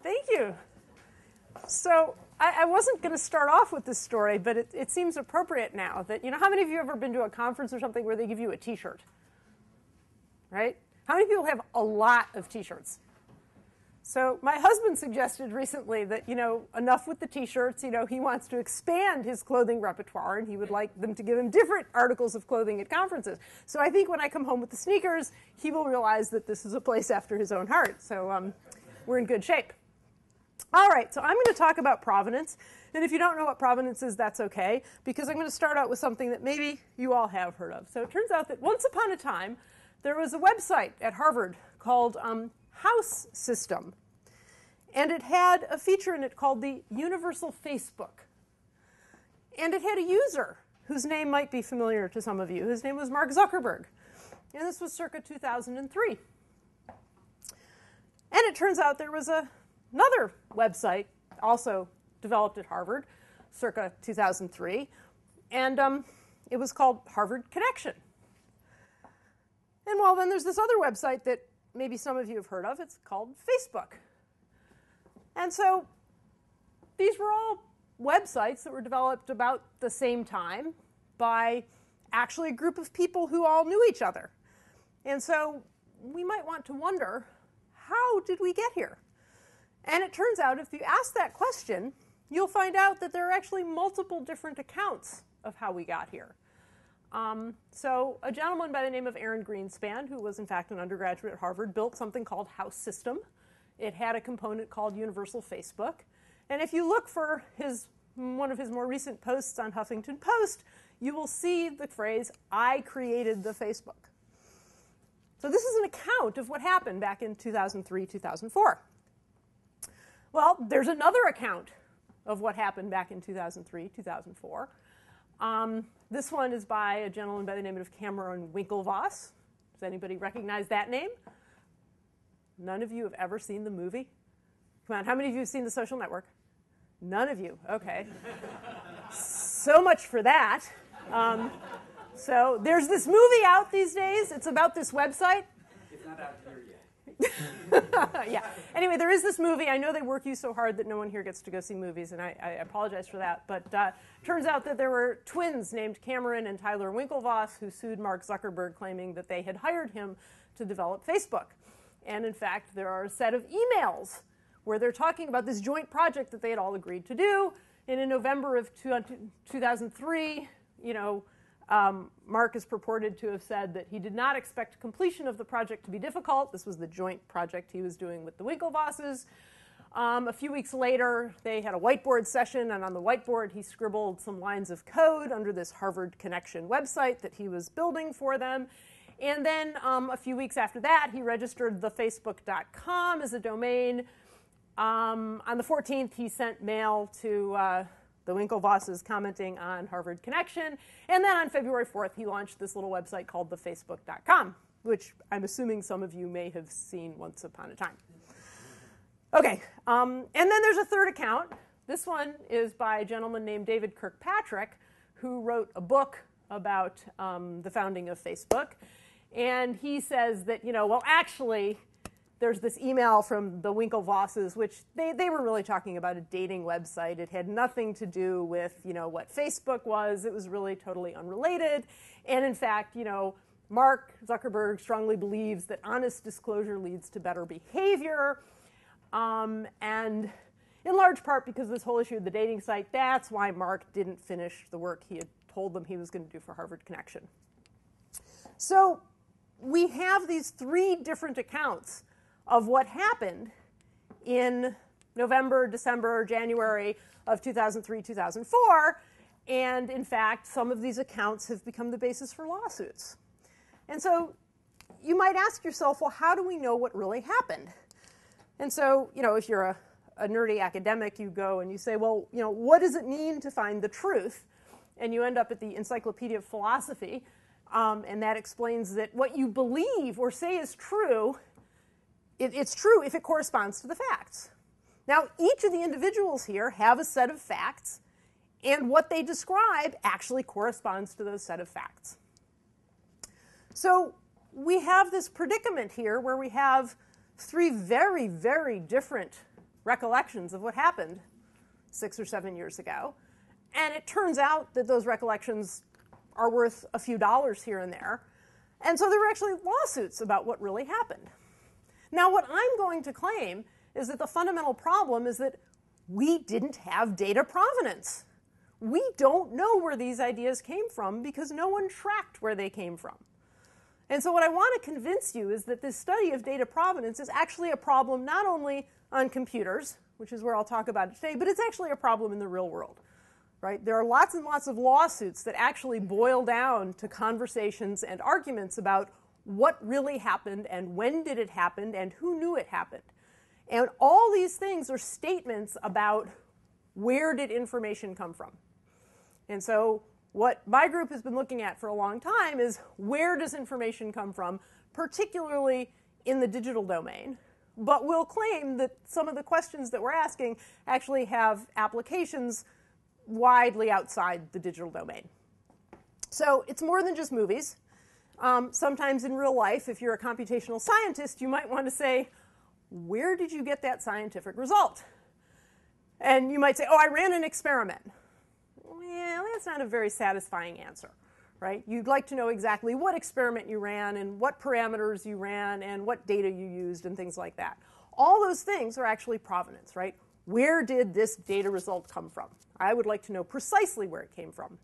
Thank you. So I wasn't going to start off with this story, but it seems appropriate now that, how many of you have ever been to a conference or something where they give you a T-shirt? Right? How many people have a lot of T-shirts? So my husband suggested recently that, enough with the T-shirts. He wants to expand his clothing repertoire, and he would like them to give him different articles of clothing at conferences. So I think when I come home with the sneakers, he will realize that this is a place after his own heart. So we're in good shape. All right, so I'm going to talk about provenance. And if you don't know what provenance is, that's okay, because I'm going to start out with something that maybe you all have heard of. So it turns out that once upon a time, there was a website at Harvard called House System. And it had a feature in it called the Universal Facebook. And it had a user whose name might be familiar to some of you. His name was Mark Zuckerberg. And this was circa 2003. And it turns out there was another website also developed at Harvard circa 2003. And it was called Harvard Connection. And well, then there's this other website that maybe some of you have heard of. It's called Facebook. And so these were all websites that were developed about the same time by actually a group of people who all knew each other. And so we might want to wonder, how did we get here? And it turns out if you ask that question, you'll find out that there are actually multiple different accounts of how we got here. So a gentleman by the name of Aaron Greenspan, who was in fact an undergraduate at Harvard, built something called House System. It had a component called Universal Facebook. And if you look for one of his more recent posts on Huffington Post, you will see the phrase, "I created the Facebook." So this is an account of what happened back in 2003, 2004. Well, there's another account of what happened back in 2003, 2004. This one is by a gentleman by the name of Cameron Winklevoss. Does anybody recognize that name? None of you have ever seen the movie? Come on, how many of you have seen The Social Network? None of you, okay. So much for that. So there's this movie out these days. It's about this website. It's not out here yet. Yeah. Anyway, there is this movie. I know they work you so hard that no one here gets to go see movies, and I apologize for that. But turns out that there were twins named Cameron and Tyler Winklevoss who sued Mark Zuckerberg, claiming that they had hired him to develop Facebook. And in fact, there are a set of emails where they're talking about this joint project that they had all agreed to do. And in November of 2003, Mark is purported to have said that he did not expect completion of the project to be difficult. This was the joint project he was doing with the Winklevosses. A few weeks later, they had a whiteboard session, and on the whiteboard, he scribbled some lines of code under this Harvard Connection website that he was building for them. And then a few weeks after that, he registered thefacebook.com as a domain. On the 14th, he sent mail to the Winklevosses commenting on Harvard Connection. And then on February 4th, he launched this little website called thefacebook.com, which I'm assuming some of you may have seen once upon a time. Okay, and then there's a third account. This one is by a gentleman named David Kirkpatrick, who wrote a book about the founding of Facebook. And he says that, well, actually, there's this email from the Winklevosses, which they were really talking about a dating website. It had nothing to do with, what Facebook was. It was really totally unrelated. And in fact, Mark Zuckerberg strongly believes that honest disclosure leads to better behavior. And in large part because of this whole issue of the dating site, that's why Mark didn't finish the work he had told them he was going to do for Harvard Connection. So we have these three different accounts of what happened in November, December, January of 2003, 2004. And in fact, some of these accounts have become the basis for lawsuits. And so you might ask yourself, well, how do we know what really happened? And so, if you're a nerdy academic, you go and you say, well, what does it mean to find the truth? And you end up at the Encyclopedia of Philosophy. And that explains that what you believe or say is true, it's true if it corresponds to the facts. Now, each of the individuals here have a set of facts, and what they describe actually corresponds to those set of facts. So we have this predicament here where we have three very, very different recollections of what happened 6 or 7 years ago. And it turns out that those recollections are worth a few dollars here and there. And so there were actually lawsuits about what really happened. Now, what I'm going to claim is that the fundamental problem is that we didn't have data provenance. We don't know where these ideas came from because no one tracked where they came from. And so what I want to convince you is that this study of data provenance is actually a problem not only on computers, which is where I'll talk about it today, but it's actually a problem in the real world. Right? There are lots and lots of lawsuits that actually boil down to conversations and arguments about what really happened and when did it happen and who knew it happened. And all these things are statements about where did information come from. And so what my group has been looking at for a long time is where does information come from, particularly in the digital domain. But we'll claim that some of the questions that we're asking actually have applications widely outside the digital domain. So it's more than just movies. Sometimes in real life, if you're a computational scientist, you might want to say, where did you get that scientific result? And you might say, oh, I ran an experiment. Well, that's not a very satisfying answer, right? You'd like to know exactly what experiment you ran and what parameters you ran and what data you used and things like that. All those things are actually provenance, right? Where did this data result come from? I would like to know precisely where it came from.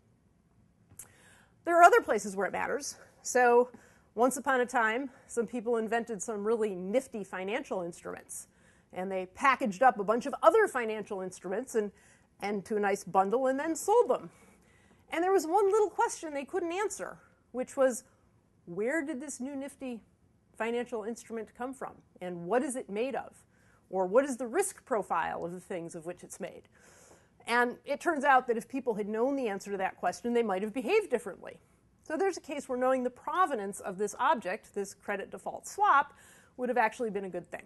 There are other places where it matters. So once upon a time, some people invented some really nifty financial instruments. And they packaged up a bunch of other financial instruments and to a nice bundle and then sold them. And there was one little question they couldn't answer, which was, where did this new nifty financial instrument come from? And what is it made of? Or what is the risk profile of the things of which it's made? And it turns out that if people had known the answer to that question, they might have behaved differently. So there's a case where knowing the provenance of this object, this credit default swap, would have actually been a good thing.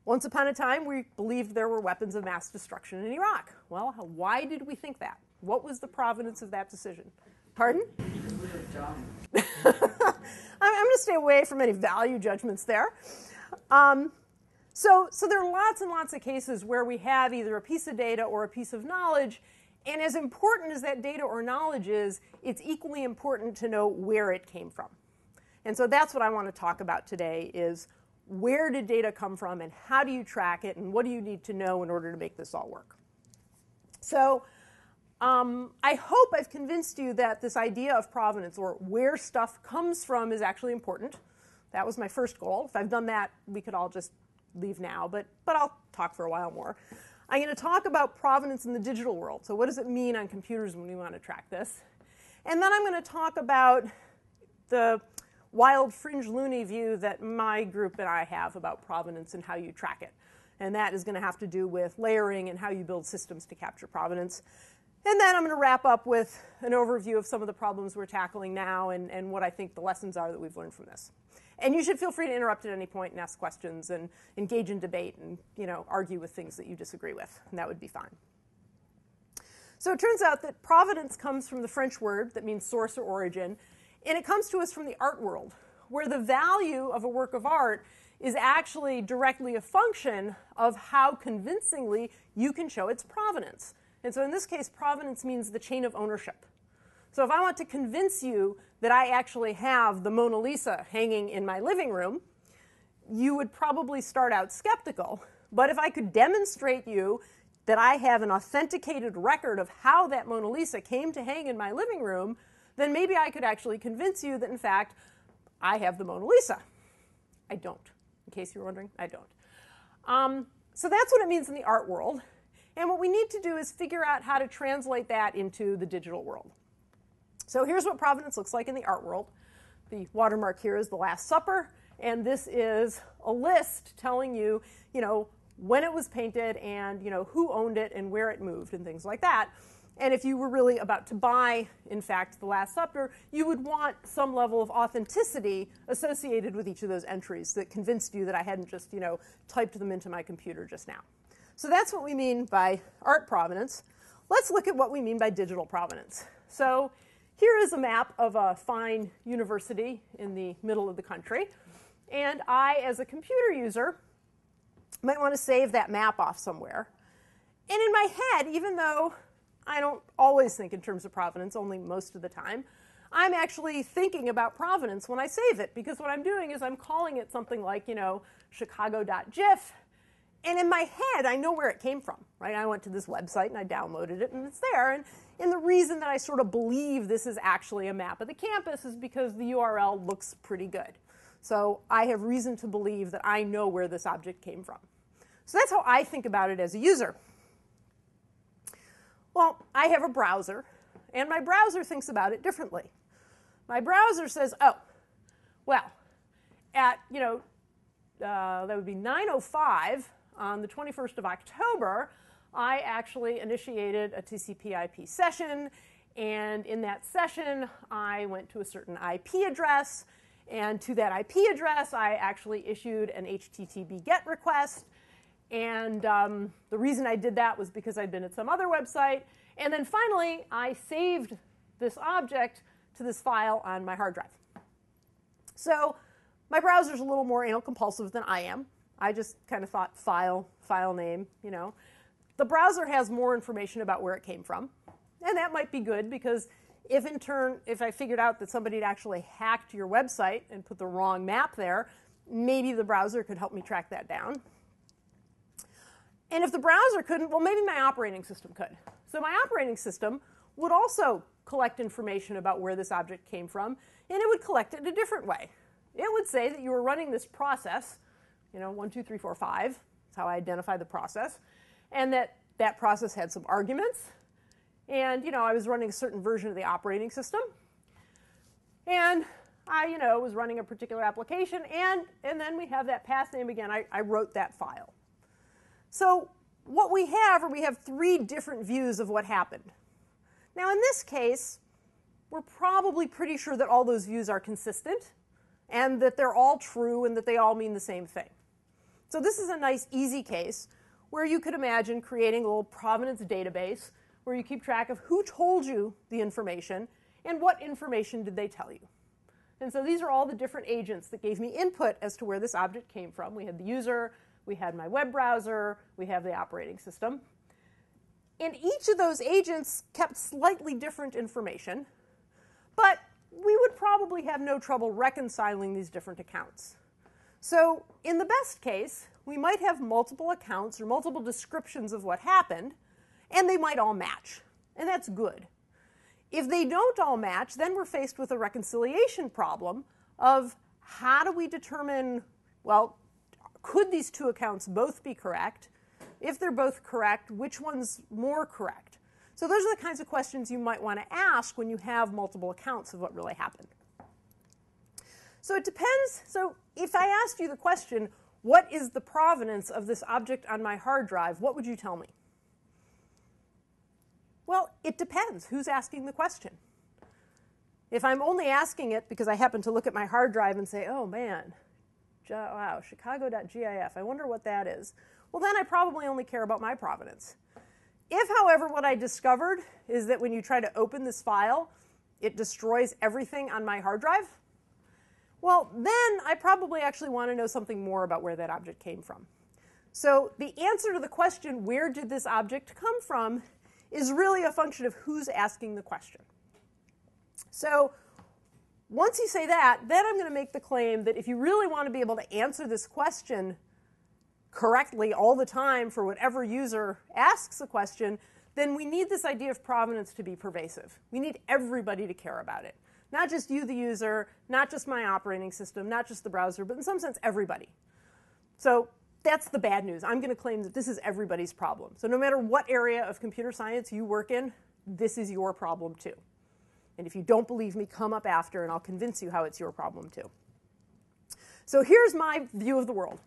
Once upon a time, we believed there were weapons of mass destruction in Iraq. Well, why did we think that? What was the provenance of that decision? Pardon? I'm going to stay away from any value judgments there. So there are lots and lots of cases where we have either a piece of data or a piece of knowledge, and as important as that data or knowledge is, it's equally important to know where it came from. And so that's what I want to talk about today is where did data come from and how do you track it and what do you need to know in order to make this all work. So I hope I've convinced you that this idea of provenance or where stuff comes from is actually important. That was my first goal. If I've done that, we could all just leave now, but I'll talk for a while more. I'm going to talk about provenance in the digital world. So what does it mean on computers when we want to track this? And then I'm going to talk about the wild fringe loony view that my group and I have about provenance and how you track it. And that is going to have to do with layering and how you build systems to capture provenance. And then I'm going to wrap up with an overview of some of the problems we're tackling now and what I think the lessons are that we've learned from this. And you should feel free to interrupt at any point and ask questions and engage in debate and argue with things that you disagree with, and that would be fine. So it turns out that provenance comes from the French word that means source or origin, and it comes to us from the art world, where the value of a work of art is actually directly a function of how convincingly you can show its provenance. And so in this case, provenance means the chain of ownership. So if I want to convince you that I actually have the Mona Lisa hanging in my living room, you would probably start out skeptical. But if I could demonstrate you that I have an authenticated record of how that Mona Lisa came to hang in my living room, then maybe I could actually convince you that, in fact, I have the Mona Lisa. I don't. In case you were wondering, I don't. So that's what it means in the art world. And what we need to do is figure out how to translate that into the digital world. So here's what provenance looks like in the art world. The watermark here is The Last Supper, and this is a list telling you, when it was painted and, who owned it and where it moved and things like that. And if you were really about to buy, in fact, The Last Supper, you would want some level of authenticity associated with each of those entries that convinced you that I hadn't just, typed them into my computer just now. So that's what we mean by art provenance. Let's look at what we mean by digital provenance. So here is a map of a fine university in the middle of the country. And I, as a computer user, Might want to save that map off somewhere. And in my head, even though I don't always think in terms of provenance, only most of the time, I'm actually thinking about provenance when I save it, because what I'm doing is I'm calling it something like, chicago.gif, and in my head, I know where it came from, right? I went to this website and I downloaded it, and it's there. And the reason that I sort of believe this is actually a map of the campus is because the URL looks pretty good. So I have reason to believe that I know where this object came from. So that's how I think about it as a user. Well, I have a browser, and my browser thinks about it differently. My browser says, oh, well, at, that would be 9:05 on the 21st of October, I actually initiated a TCP/IP session, and in that session, I went to a certain IP address, and to that IP address, I actually issued an HTTP GET request, and the reason I did that was because I'd been at some other website, and then finally, I saved this object to this file on my hard drive. So my browser's a little more anal compulsive than I am. I just kind of thought file name, The browser has more information about where it came from, and that might be good, because if I figured out that somebody had actually hacked your website and put the wrong map there, maybe the browser could help me track that down. And if the browser couldn't, well, maybe my operating system could. So my operating system would also collect information about where this object came from, and it would collect it in a different way. It would say that you were running this process, 1, 2, 3, 4, 5. That's how I identify the process. And that process had some arguments. And, I was running a certain version of the operating system. And I, was running a particular application. And then we have that path name again. I wrote that file. So what we have 3 different views of what happened. Now, in this case, we're probably pretty sure that all those views are consistent and that they're all true and that they all mean the same thing. So this is a nice, easy case where you could imagine creating a little Provenance database where you keep track of who told you the information and what information did they tell you. And so these are all the different agents that gave me input as to where this object came from. We had the user, we had my web browser, we have the operating system. And each of those agents kept slightly different information, but we would probably have no trouble reconciling these different accounts. So in the best case, we might have multiple accounts or multiple descriptions of what happened, and they might all match, and that's good. If they don't all match, then we're faced with a reconciliation problem of how do we determine, well, could these 2 accounts both be correct? If they're both correct, which one's more correct? So those are the kinds of questions you might want to ask when you have multiple accounts of what really happened. So it depends. So if I asked you the question, what is the provenance of this object on my hard drive, what would you tell me? Well, it depends who's asking the question. If I'm only asking it because I happen to look at my hard drive and say, oh man, wow, chicago.gif, I wonder what that is. Well, then I probably only care about my provenance. If, however, what I discovered is that when you try to open this file, it destroys everything on my hard drive, well, then I probably actually want to know something more about where that object came from. So the answer to the question, where did this object come from, is really a function of who's asking the question. So once you say that, then I'm going to make the claim that if you really want to be able to answer this question correctly all the time for whatever user asks a question, then we need this idea of provenance to be pervasive. We need everybody to care about it. Not just you, the user, not just my operating system, not just the browser, but in some sense, everybody. So that's the bad news. I'm going to claim that this is everybody's problem. So no matter what area of computer science you work in, this is your problem too. And if you don't believe me, come up after and I'll convince you how it's your problem too. So here's my view of the world.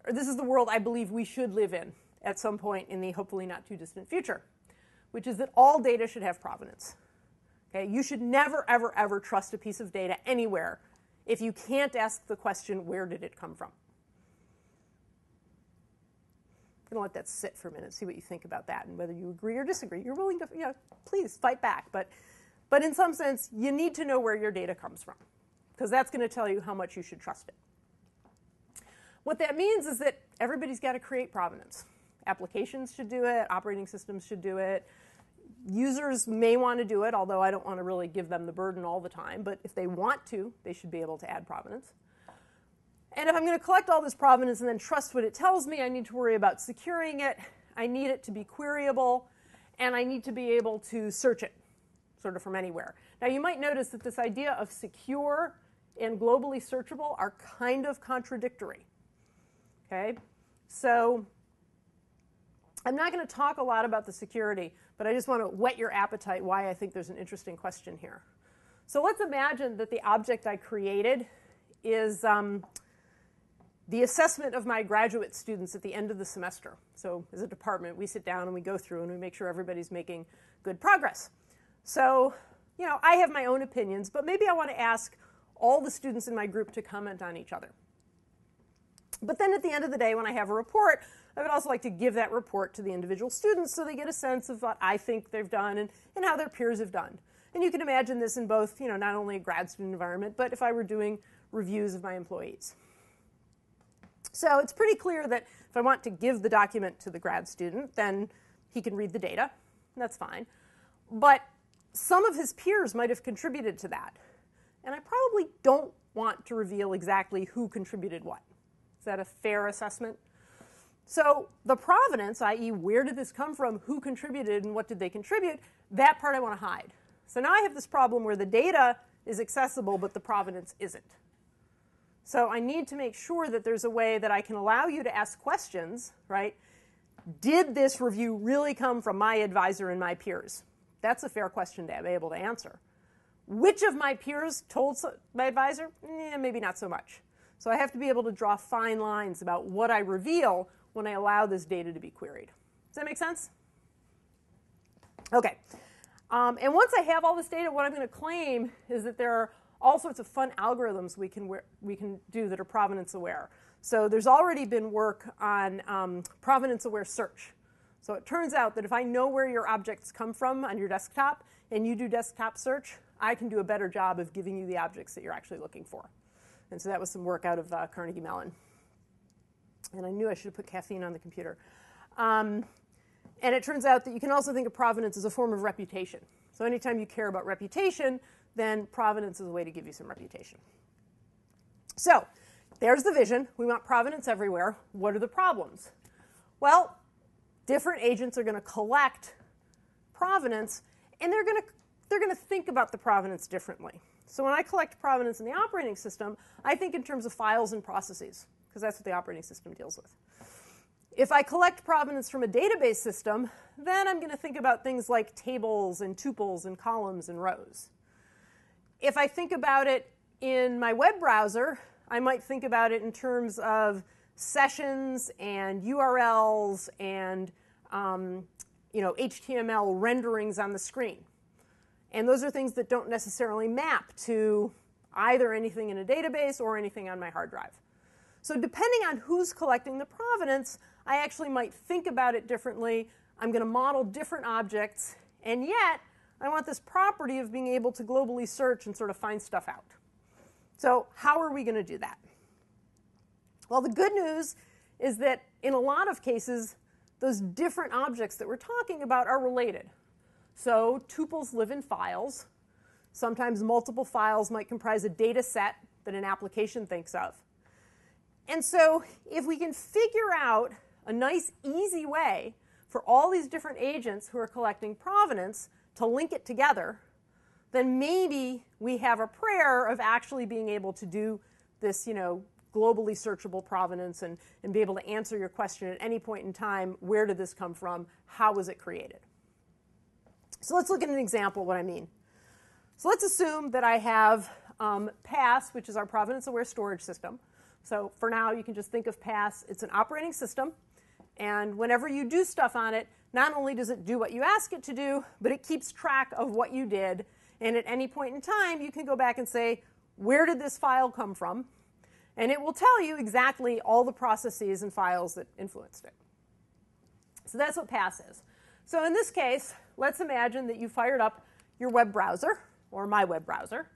Or this is the world I believe we should live in at some point in the hopefully not too distant future, which is that all data should have provenance. Okay? You should never, ever, ever trust a piece of data anywhere if you can't ask the question, where did it come from? I'm going to let that sit for a minute, see what you think about that, and whether you agree or disagree. You're willing to, please fight back. But in some sense, you need to know where your data comes from, because that's going to tell you how much you should trust it. What that means is that everybody's got to create provenance. Applications should do it, operating systems should do it, users may want to do it, although I don't want to really give them the burden all the time, but if they want to, they should be able to add provenance. And if I'm going to collect all this provenance and then trust what it tells me, I need to worry about securing it, I need it to be queryable, and I need to be able to search it, sort of from anywhere. Now you might notice that this idea of secure and globally searchable are kind of contradictory. Okay? So I'm not going to talk a lot about the security, but I just want to whet your appetite why I think there's an interesting question here. So let's imagine that the object I created is the assessment of my graduate students at the end of the semester. So as a department, we sit down and we go through and we make sure everybody's making good progress. So, you know, I have my own opinions, but maybe I want to ask all the students in my group to comment on each other. But then at the end of the day, when I have a report, I would also like to give that report to the individual students so they get a sense of what I think they've done and how their peers have done. And you can imagine this in both, you know, not only a grad student environment, but if I were doing reviews of my employees. So it's pretty clear that if I want to give the document to the grad student, then he can read the data, and that's fine. But some of his peers might have contributed to that. And I probably don't want to reveal exactly who contributed what. Is that a fair assessment? So the provenance, i.e. where did this come from, who contributed, and what did they contribute, that part I want to hide. So now I have this problem where the data is accessible, but the provenance isn't. So I need to make sure that there's a way that I can allow you to ask questions, right? Did this review really come from my advisor and my peers? That's a fair question to be able to answer. Which of my peers told my advisor? Maybe not so much. So I have to be able to draw fine lines about what I reveal when I allow this data to be queried. Does that make sense? Okay. And once I have all this data, what I'm going to claim is that there are all sorts of fun algorithms we can do that are provenance aware. So there's already been work on provenance aware search. So it turns out that if I know where your objects come from on your desktop and you do desktop search, I can do a better job of giving you the objects that you're actually looking for. And so that was some work out of Carnegie Mellon. And I knew I should have put caffeine on the computer. And it turns out that you can also think of provenance as a form of reputation. So anytime you care about reputation, then provenance is a way to give you some reputation. So there's the vision. We want provenance everywhere. What are the problems? Well, different agents are going to collect provenance, and they're going to think about the provenance differently. So when I collect provenance in the operating system, I think in terms of files and processes, because that's what the operating system deals with. If I collect provenance from a database system, then I'm going to think about things like tables and tuples and columns and rows. If I think about it in my web browser, I might think about it in terms of sessions and URLs and HTML renderings on the screen. And those are things that don't necessarily map to either anything in a database or anything on my hard drive. So depending on who's collecting the provenance, I actually might think about it differently. I'm going to model different objects, and yet I want this property of being able to globally search and sort of find stuff out. So how are we going to do that? Well, the good news is that in a lot of cases, those different objects that we're talking about are related. So tuples live in files. Sometimes multiple files might comprise a data set that an application thinks of. And so if we can figure out a nice, easy way for all these different agents who are collecting provenance to link it together, then maybe we have a prayer of actually being able to do this, globally searchable provenance and be able to answer your question at any point in time. Where did this come from? How was it created? So let's look at an example of what I mean. So let's assume that I have PASS, which is our provenance-aware storage system. So for now, you can just think of PASS. It's an operating system. And whenever you do stuff on it, not only does it do what you ask it to do, but it keeps track of what you did. And at any point in time, you can go back and say, where did this file come from? And it will tell you exactly all the processes and files that influenced it. So that's what PASS is. So in this case, let's imagine that you fired up your web browser, or my web browser.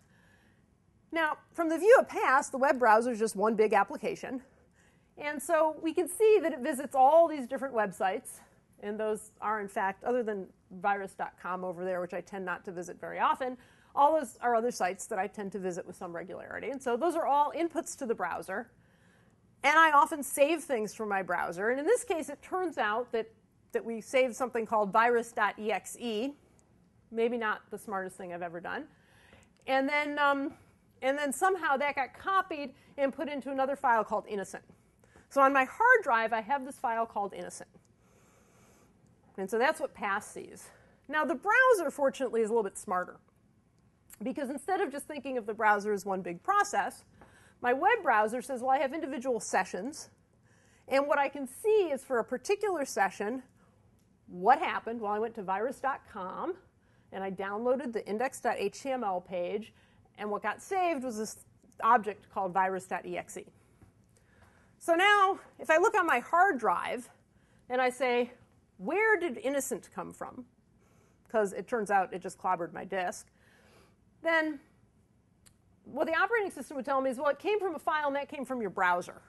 Now, from the view of PASS, the web browser is just one big application. And so we can see that it visits all these different websites. And those are, in fact, other than virus.com over there, which I tend not to visit very often, all those are other sites that I tend to visit with some regularity. And so those are all inputs to the browser. And I often save things from my browser. And in this case, it turns out that we saved something called virus.exe. Maybe not the smartest thing I've ever done. And then somehow that got copied and put into another file called innocent. So on my hard drive, I have this file called innocent. And so that's what pass sees. Now, the browser, fortunately, is a little bit smarter. Because instead of just thinking of the browser as one big process, my web browser says, well, I have individual sessions. And what I can see is for a particular session, what happened? Well, I went to virus.com, and I downloaded the index.html page. And what got saved was this object called virus.exe. So now, if I look on my hard drive, and I say, where did innocent come from? Because it turns out it just clobbered my disk. Then what the operating system would tell me is, well, it came from a file, and that came from your browser.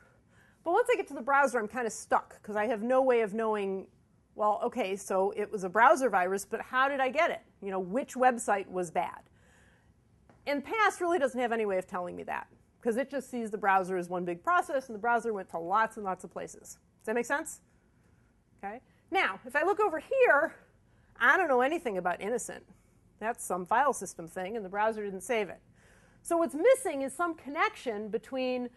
But once I get to the browser, I'm kind of stuck, because I have no way of knowing, well, OK, so it was a browser virus, but how did I get it? You know, which website was bad? And PASS really doesn't have any way of telling me that, because it just sees the browser as one big process, and the browser went to lots and lots of places. Does that make sense? Okay. Now, if I look over here, I don't know anything about innocent. That's some file system thing, and the browser didn't save it. So what's missing is some connection between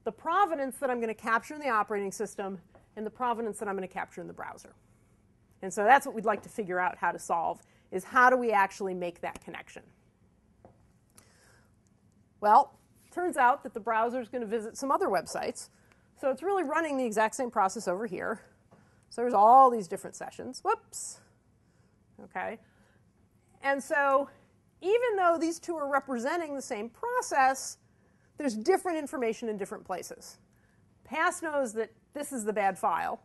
the provenance that I'm going to capture in the operating system and the provenance that I'm going to capture in the browser. And so that's what we'd like to figure out how to solve, is how do we actually make that connection? Well, turns out that the browser is going to visit some other websites. So it's really running the exact same process over here. So there's all these different sessions. Whoops. OK. And so even though these two are representing the same process, there's different information in different places. PASS knows that this is the bad file,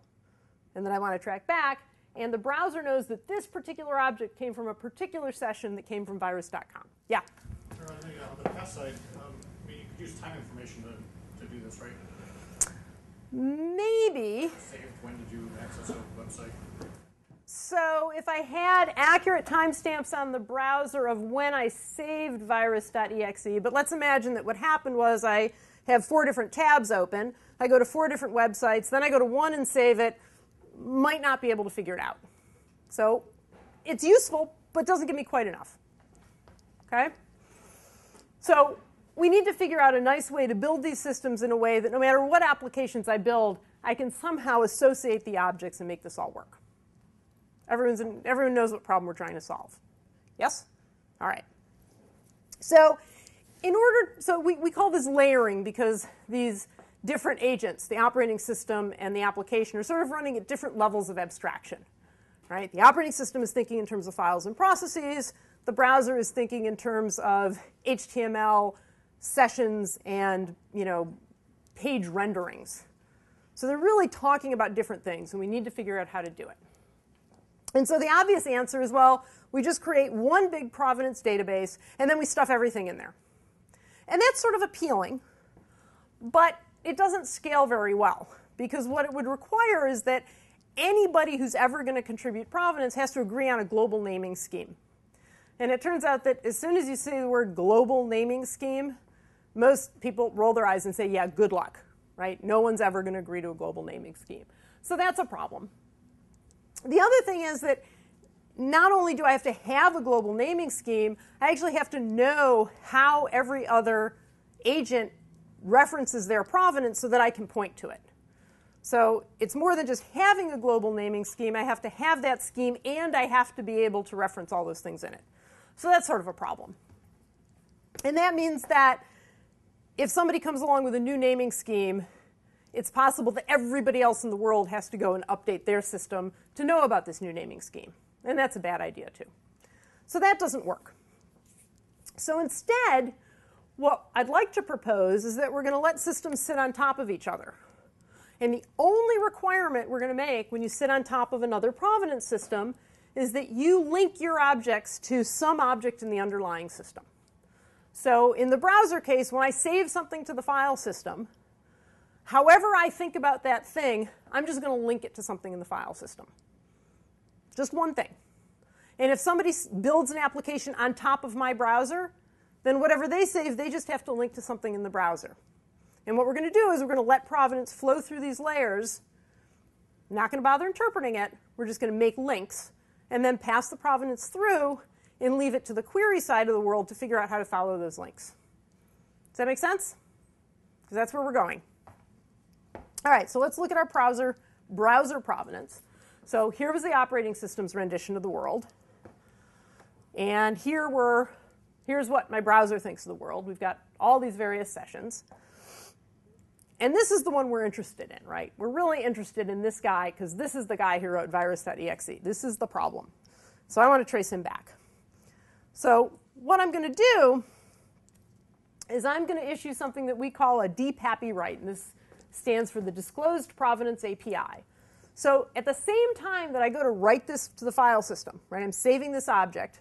and that I want to track back. And the browser knows that this particular object came from a particular session that came from virus.com. Yeah? On the PASS side, you could use time information to do this, right? Maybe. Saved, when did you access a website? So if I had accurate timestamps on the browser of when I saved virus.exe, but let's imagine that what happened was I have 4 different tabs open. I go to 4 different websites. Then I go to one and save it. Might not be able to figure it out. So it's useful, but doesn't give me quite enough. OK? So we need to figure out a nice way to build these systems in a way that no matter what applications I build, I can somehow associate the objects and make this all work. Everyone knows what problem we're trying to solve. Yes? All right. So we call this layering because these different agents, the operating system and the application, are sort of running at different levels of abstraction. Right? The operating system is thinking in terms of files and processes. The browser is thinking in terms of HTML, sessions, and page renderings. So they're really talking about different things, and we need to figure out how to do it. And so the obvious answer is, well, we just create one big provenance database, and then we stuff everything in there. And that's sort of appealing, but it doesn't scale very well, because what it would require is that anybody who's ever going to contribute provenance has to agree on a global naming scheme. And it turns out that as soon as you say the word global naming scheme, most people roll their eyes and say, yeah, good luck. Right? No one's ever going to agree to a global naming scheme. So that's a problem. The other thing is that not only do I have to have a global naming scheme, I actually have to know how every other agent references their provenance so that I can point to it. So it's more than just having a global naming scheme. I have to have that scheme, and I have to be able to reference all those things in it. So that's sort of a problem. And that means that if somebody comes along with a new naming scheme, it's possible that everybody else in the world has to go and update their system to know about this new naming scheme. And that's a bad idea, too. So that doesn't work. So instead, what I'd like to propose is that we're going to let systems sit on top of each other. And the only requirement we're going to make when you sit on top of another provenance system is that you link your objects to some object in the underlying system. So in the browser case, when I save something to the file system, however I think about that thing, I'm just going to link it to something in the file system. Just one thing. And if somebody builds an application on top of my browser, then whatever they save, they just have to link to something in the browser. And what we're going to do is we're going to let Provenance flow through these layers. I'm not going to bother interpreting it. We're just going to make links and then pass the Provenance through and leave it to the query side of the world to figure out how to follow those links. Does that make sense? Because that's where we're going. All right, so let's look at our browser provenance. So here was the operating system's rendition of the world. And here's what my browser thinks of the world. We've got all these various sessions. And this is the one we're interested in, right? We're really interested in this guy because this is the guy who wrote virus.exe. This is the problem. So I want to trace him back. So what I'm going to do is I'm going to issue something that we call a DPAPI write. And this stands for the Disclosed Provenance API. So at the same time that I go to write this to the file system, right, I'm saving this object,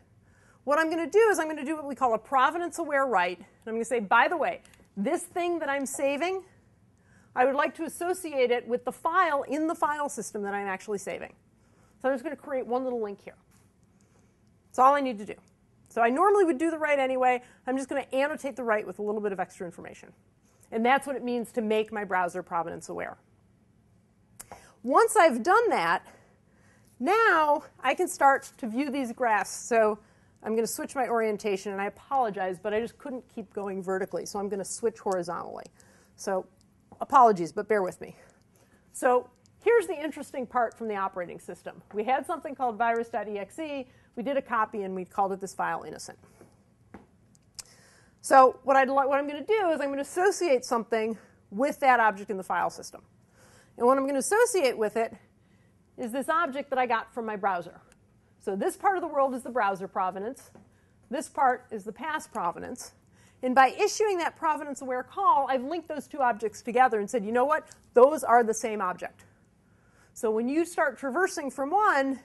what I'm going to do is I'm going to do what we call a Provenance-Aware write. And I'm going to say, by the way, this thing that I'm saving, I would like to associate it with the file in the file system that I'm actually saving. So I'm just going to create one little link here. That's all I need to do. So I normally would do the write anyway. I'm just going to annotate the write with a little bit of extra information. And that's what it means to make my browser provenance-aware. Once I've done that, now I can start to view these graphs. So I'm going to switch my orientation, and I apologize, but I just couldn't keep going vertically. So I'm going to switch horizontally. So apologies, but bear with me. So here's the interesting part from the operating system. We had something called virus.exe. We did a copy, and we called it this file innocent. So what I'm going to do is I'm going to associate something with that object in the file system. And what I'm going to associate with it is this object that I got from my browser. So this part of the world is the browser provenance. This part is the pass provenance. And by issuing that provenance-aware call, I've linked those two objects together and said, you know what? Those are the same object. So when you start traversing from one,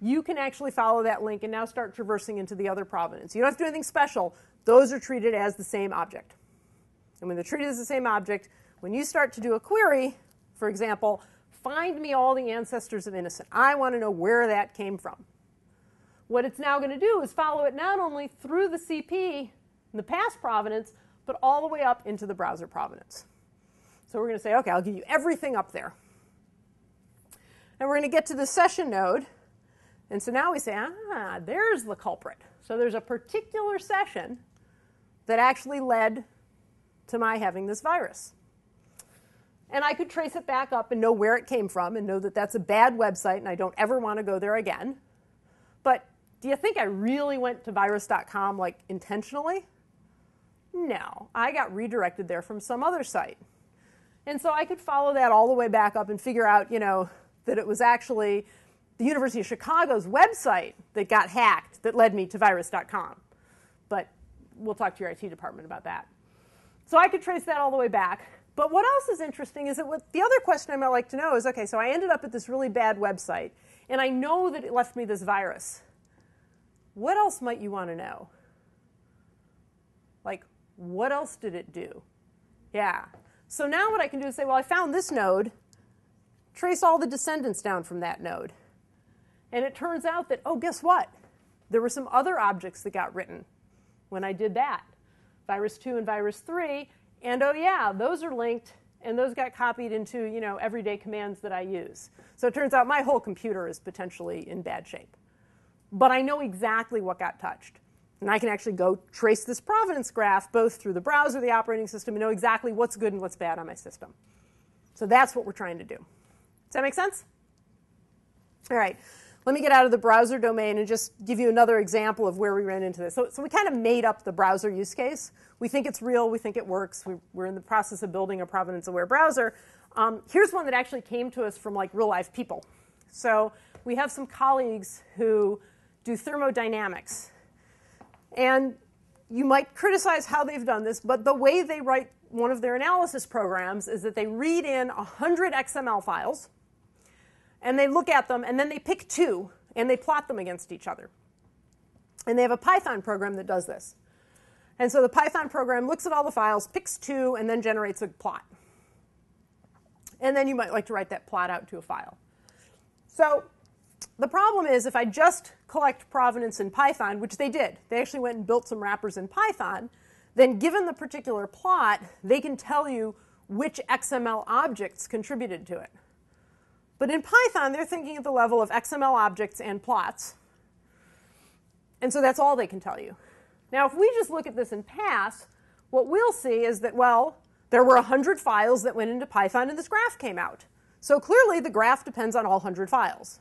you can actually follow that link and now start traversing into the other provenance. You don't have to do anything special. Those are treated as the same object. And when they're treated as the same object, when you start to do a query, for example, find me all the ancestors of innocent. I want to know where that came from. What it's now going to do is follow it not only through the CP, the pass provenance, but all the way up into the browser provenance. So we're going to say, OK, I'll give you everything up there. And we're going to get to the session node. And so now we say, there's the culprit. So there's a particular session that actually led to my having this virus. And I could trace it back up and know where it came from and know that that's a bad website and I don't ever want to go there again. But do you think I really went to virus.com like intentionally? No, I got redirected there from some other site. And so I could follow that all the way back up and figure out, that it was actually the University of Chicago's website that got hacked that led me to virus.com. But we'll talk to your IT department about that. So I could trace that all the way back. But what else is interesting is that the other question I might like to know is, OK, so I ended up at this really bad website, and I know that it left me this virus. What else might you want to know? Like, what else did it do? Yeah. So now what I can do is say, well, I found this node. Trace all the descendants down from that node. And it turns out that, oh, guess what? There were some other objects that got written when I did that. Virus 2 and virus 3. And oh, yeah, those are linked. And those got copied into everyday commands that I use. So it turns out my whole computer is potentially in bad shape. But I know exactly what got touched. And I can actually go trace this provenance graph both through the browser, the operating system, and know exactly what's good and what's bad on my system. So that's what we're trying to do. Does that make sense? All right. Let me get out of the browser domain and just give you another example of where we ran into this. So we kind of made up the browser use case. We think it's real. We think it works. We're in the process of building a Provenance-Aware browser. Here's one that actually came to us from real life people. So we have some colleagues who do thermodynamics. And you might criticize how they've done this, but the way they write one of their analysis programs is that they read in 100 XML files, and they look at them, and then they pick two, and they plot them against each other. And they have a Python program that does this. And so the Python program looks at all the files, picks two, and then generates a plot. And then you might like to write that plot out to a file. So the problem is if I just collect provenance in Python, which they did, they actually went and built some wrappers in Python, then given the particular plot, they can tell you which XML objects contributed to it. But in Python, they're thinking at the level of XML objects and plots. And so that's all they can tell you. Now, if we just look at this in pass, what we'll see is that, well, there were 100 files that went into Python and this graph came out. So clearly, the graph depends on all 100 files.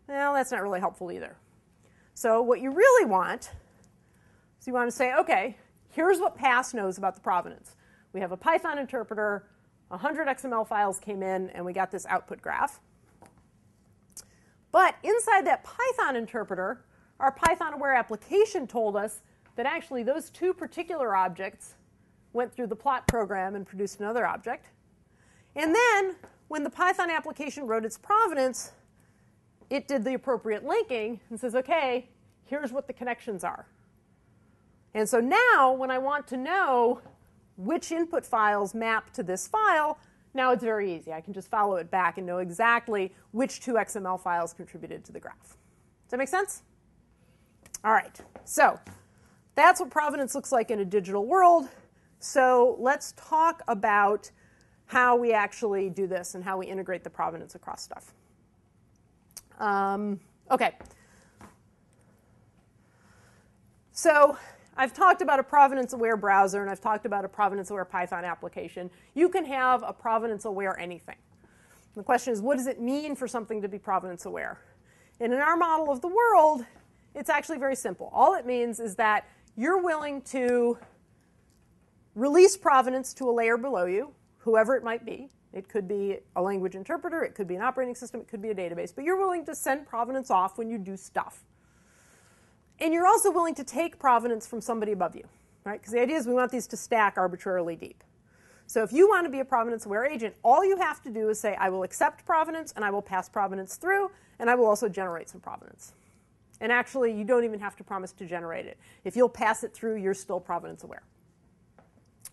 Well, that's not really helpful either. So what you really want is you want to say, OK, here's what pass knows about the provenance. We have a Python interpreter, 100 XML files came in, and we got this output graph. But inside that Python interpreter, our Python-aware application told us that actually those two particular objects went through the plot program and produced another object. And then, when the Python application wrote its provenance, it did the appropriate linking and says, OK, here's what the connections are. And so now, when I want to know which input files map to this file, now it's very easy. I can just follow it back and know exactly which two XML files contributed to the graph. Does that make sense? All right. So that's what provenance looks like in a digital world. So let's talk about how we actually do this and how we integrate the provenance across stuff. OK. So I've talked about a provenance-aware browser, and I've talked about a provenance-aware Python application. You can have a provenance-aware anything. The question is, what does it mean for something to be provenance-aware? And in our model of the world, it's actually very simple. All it means is that you're willing to release provenance to a layer below you, whoever it might be. It could be a language interpreter. It could be an operating system. It could be a database. But you're willing to send provenance off when you do stuff. And you're also willing to take provenance from somebody above you, right? Because the idea is we want these to stack arbitrarily deep. So if you want to be a provenance-aware agent, all you have to do is say, I will accept provenance, and I will pass provenance through, and I will also generate some provenance. And actually, you don't even have to promise to generate it. If you'll pass it through, you're still provenance-aware.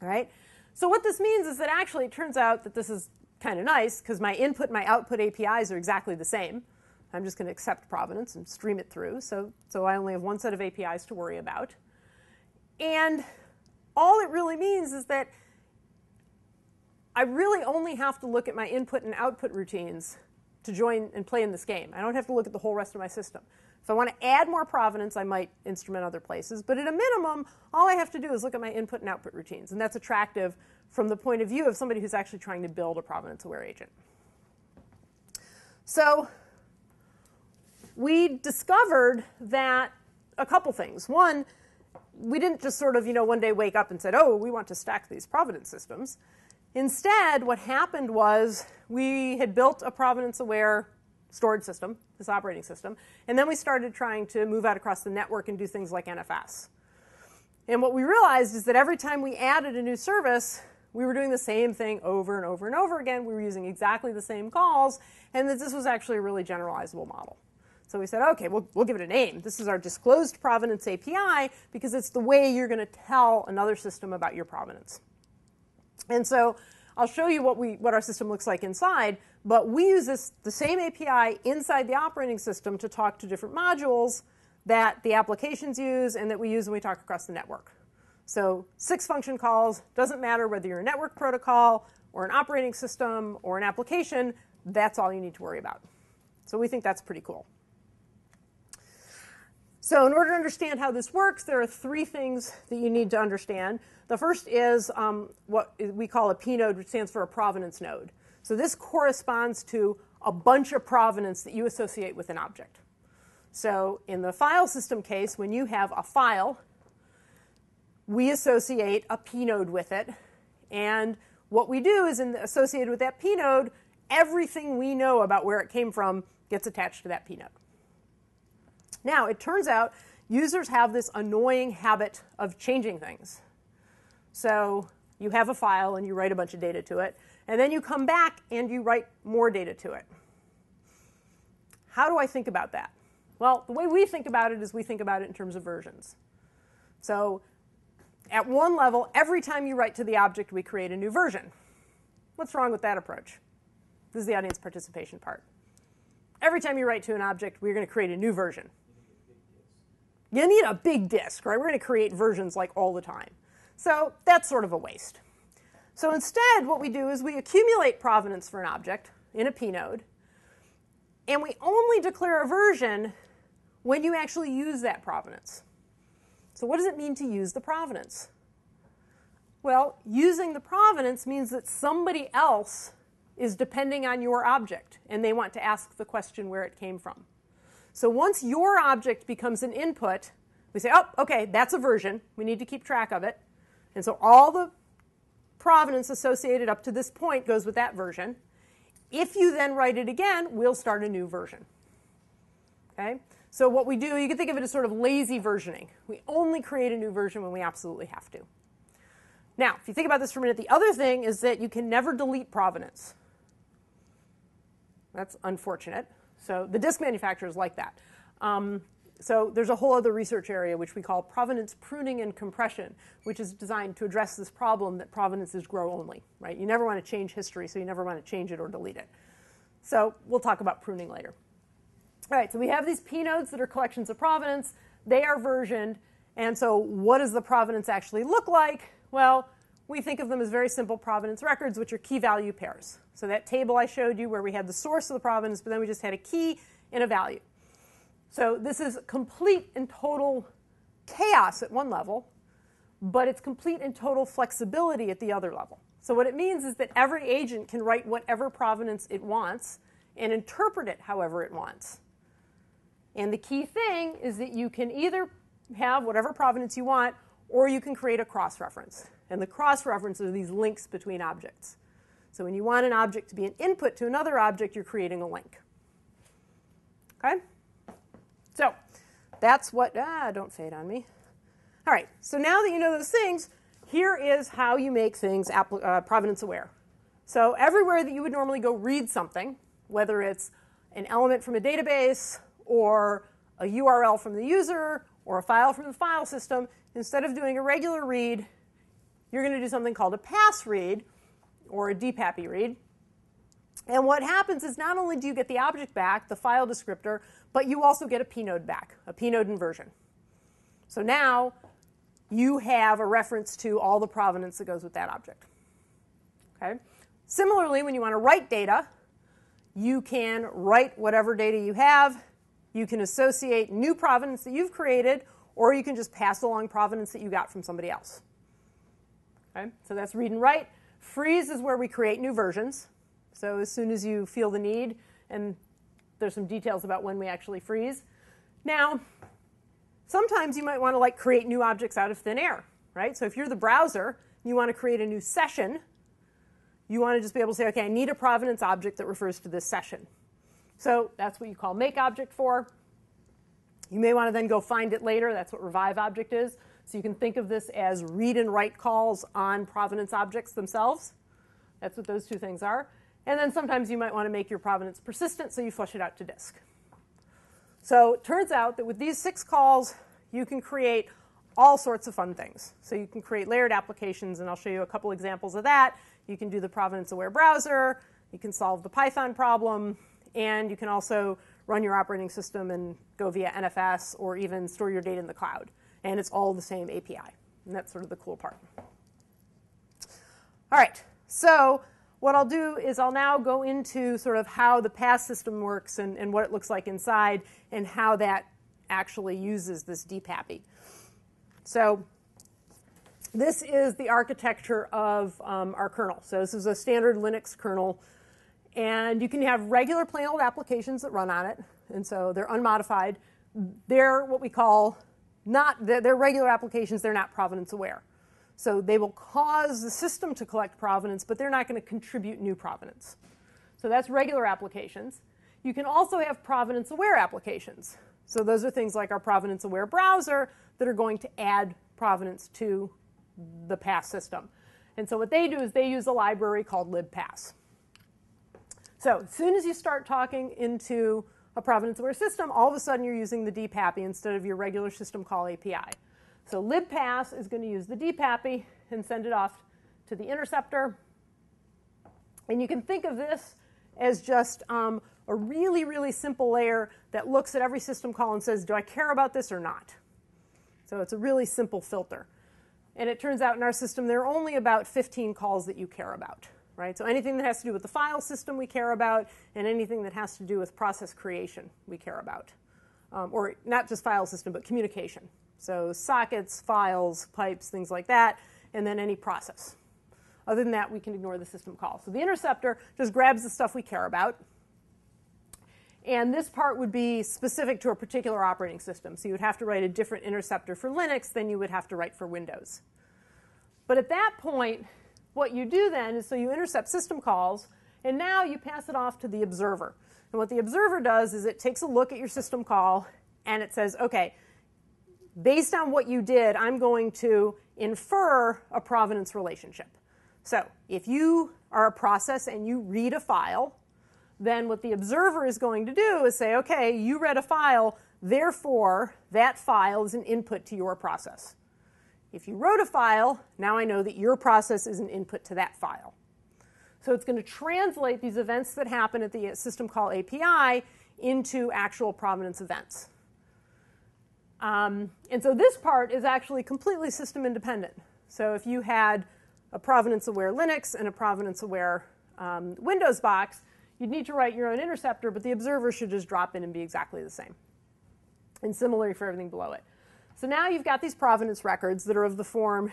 All right? So what this means is that actually it turns out that this is kind of nice, because my input and my output APIs are exactly the same. I'm just going to accept provenance and stream it through. So I only have one set of APIs to worry about. And all it really means is that I really only have to look at my input and output routines to join and play in this game. I don't have to look at the whole rest of my system. If I want to add more provenance, I might instrument other places. But at a minimum, all I have to do is look at my input and output routines. And that's attractive from the point of view of somebody who's actually trying to build a provenance-aware agent. So we discovered that a couple things. One, we didn't just sort of, one day wake up and said, oh, we want to stack these provenance systems. Instead, what happened was we had built a provenance-aware storage system, this operating system, and then we started trying to move out across the network and do things like NFS. And what we realized is that every time we added a new service, we were doing the same thing over and over and over again. We were using exactly the same calls, and that this was actually a really generalizable model. So we said, OK, we'll give it a name. This is our disclosed provenance API, because it's the way you're going to tell another system about your provenance. And so I'll show you what our system looks like inside. But we use the same API inside the operating system to talk to different modules that the applications use and that we use when we talk across the network. So 6 function calls. Doesn't matter whether you're a network protocol or an operating system or an application. That's all you need to worry about. So we think that's pretty cool. So in order to understand how this works, there are 3 things that you need to understand. The first is what we call a P node, which stands for a provenance node. So this corresponds to a bunch of provenance that you associate with an object. So in the file system case, when you have a file, we associate a P node with it. And what we do is associated with that P node, everything we know about where it came from gets attached to that P node. Now, it turns out users have this annoying habit of changing things. So you have a file and you write a bunch of data to it, and then you come back and you write more data to it. How do I think about that? Well, the way we think about it is we think about it in terms of versions. So at one level, every time you write to the object, we create a new version. What's wrong with that approach? This is the audience participation part. Every time you write to an object, we're going to create a new version. You need a big disk, right? We're going to create versions like all the time. So that's sort of a waste. So instead, what we do is we accumulate provenance for an object in a P node, and we only declare a version when you actually use that provenance. So what does it mean to use the provenance? Well, using the provenance means that somebody else is depending on your object, and they want to ask the question where it came from. So once your object becomes an input, we say, oh, OK, that's a version. We need to keep track of it. And so all the provenance associated up to this point goes with that version. If you then write it again, we'll start a new version. Okay? So what we do, you can think of it as sort of lazy versioning. We only create a new version when we absolutely have to. Now, if you think about this for a minute, the other thing is that you can never delete provenance. That's unfortunate. So the disk manufacturers like that. So there's a whole other research area which we call provenance pruning and compression, which is designed to address this problem that provenances grow only, right? You never want to change history, so you never want to change it or delete it. So we'll talk about pruning later. All right, so we have these P nodes that are collections of provenance. They are versioned. And so what does the provenance actually look like? Well, we think of them as very simple provenance records, which are key value pairs. So that table I showed you where we had the source of the provenance, but then we just had a key and a value. So this is complete and total chaos at one level, but it's complete and total flexibility at the other level. So what it means is that every agent can write whatever provenance it wants and interpret it however it wants. And the key thing is that you can either have whatever provenance you want, or you can create a cross-reference. And the cross-reference are these links between objects. So when you want an object to be an input to another object, you're creating a link. Okay? So that's what, don't fade on me. All right, so now that you know those things, here is how you make things provenance aware. So everywhere that you would normally go read something, whether it's an element from a database or a URL from the user or a file from the file system, instead of doing a regular read, you're going to do something called a pass read or a DPAPI read. And what happens is not only do you get the object back, the file descriptor, but you also get a P node back, a P node inversion. So now you have a reference to all the provenance that goes with that object. Okay? Similarly, when you want to write data, you can write whatever data you have. You can associate new provenance that you've created, or you can just pass along provenance that you got from somebody else. Okay? So that's read and write. Freeze is where we create new versions. So as soon as you feel the need, and there's some details about when we actually freeze. Now, sometimes you might want to create new objects out of thin air, right? So if you're the browser, you want to create a new session, you want to just be able to say, OK, I need a provenance object that refers to this session. So that's what you call make object for. You may want to then go find it later. That's what revive object is. So you can think of this as read and write calls on provenance objects themselves. That's what those two things are. And then sometimes you might want to make your provenance persistent, so you flush it out to disk. So it turns out that with these 6 calls, you can create all sorts of fun things. So you can create layered applications, and I'll show you a couple examples of that. You can do the Provenance-Aware Browser. You can solve the Python problem. And you can also run your operating system and go via NFS or even store your data in the cloud. And it's all the same API. And that's sort of the cool part. All right. So what I'll do is I'll now go into sort of how the pass system works and what it looks like inside and how that actually uses this DPAPI. So this is the architecture of our kernel. So this is a standard Linux kernel. And you can have regular plain old applications that run on it. And so they're unmodified. They're what we call they're regular applications. They're not provenance aware. So they will cause the system to collect provenance, but they're not going to contribute new provenance. So that's regular applications. You can also have provenance-aware applications. So those are things like our Provenance-Aware Browser that are going to add provenance to the pass system. And so what they do is they use a library called libpass. So as soon as you start talking into a provenance-aware system, all of a sudden you're using the DPAPI instead of your regular system call API. So libpass is going to use the DPAPI and send it off to the interceptor. And you can think of this as just a really, really simple layer that looks at every system call and says, do I care about this or not? So it's a really simple filter. And it turns out in our system there are only about 15 calls that you care about. Right? So anything that has to do with the file system we care about, and anything that has to do with process creation we care about. Or not just file system, but communication. So sockets, files, pipes, things like that, and then any process. Other than that, we can ignore the system call. So the interceptor just grabs the stuff we care about. And this part would be specific to a particular operating system. So you would have to write a different interceptor for Linux than you would have to write for Windows. But at that point, what you do then is, so you intercept system calls, and now you pass it off to the observer. And what the observer does is it takes a look at your system call, and it says, OK, based on what you did, I'm going to infer a provenance relationship. So if you are a process and you read a file, then what the observer is going to do is say, OK, you read a file, therefore that file is an input to your process. If you wrote a file, now I know that your process is an input to that file. So it's going to translate these events that happen at the system call API into actual provenance events. And so this part is actually completely system independent. So if you had a provenance-aware Linux and a provenance-aware Windows box, you'd need to write your own interceptor, but the observer should just drop in and be exactly the same. And similarly for everything below it. So now you've got these provenance records that are of the form,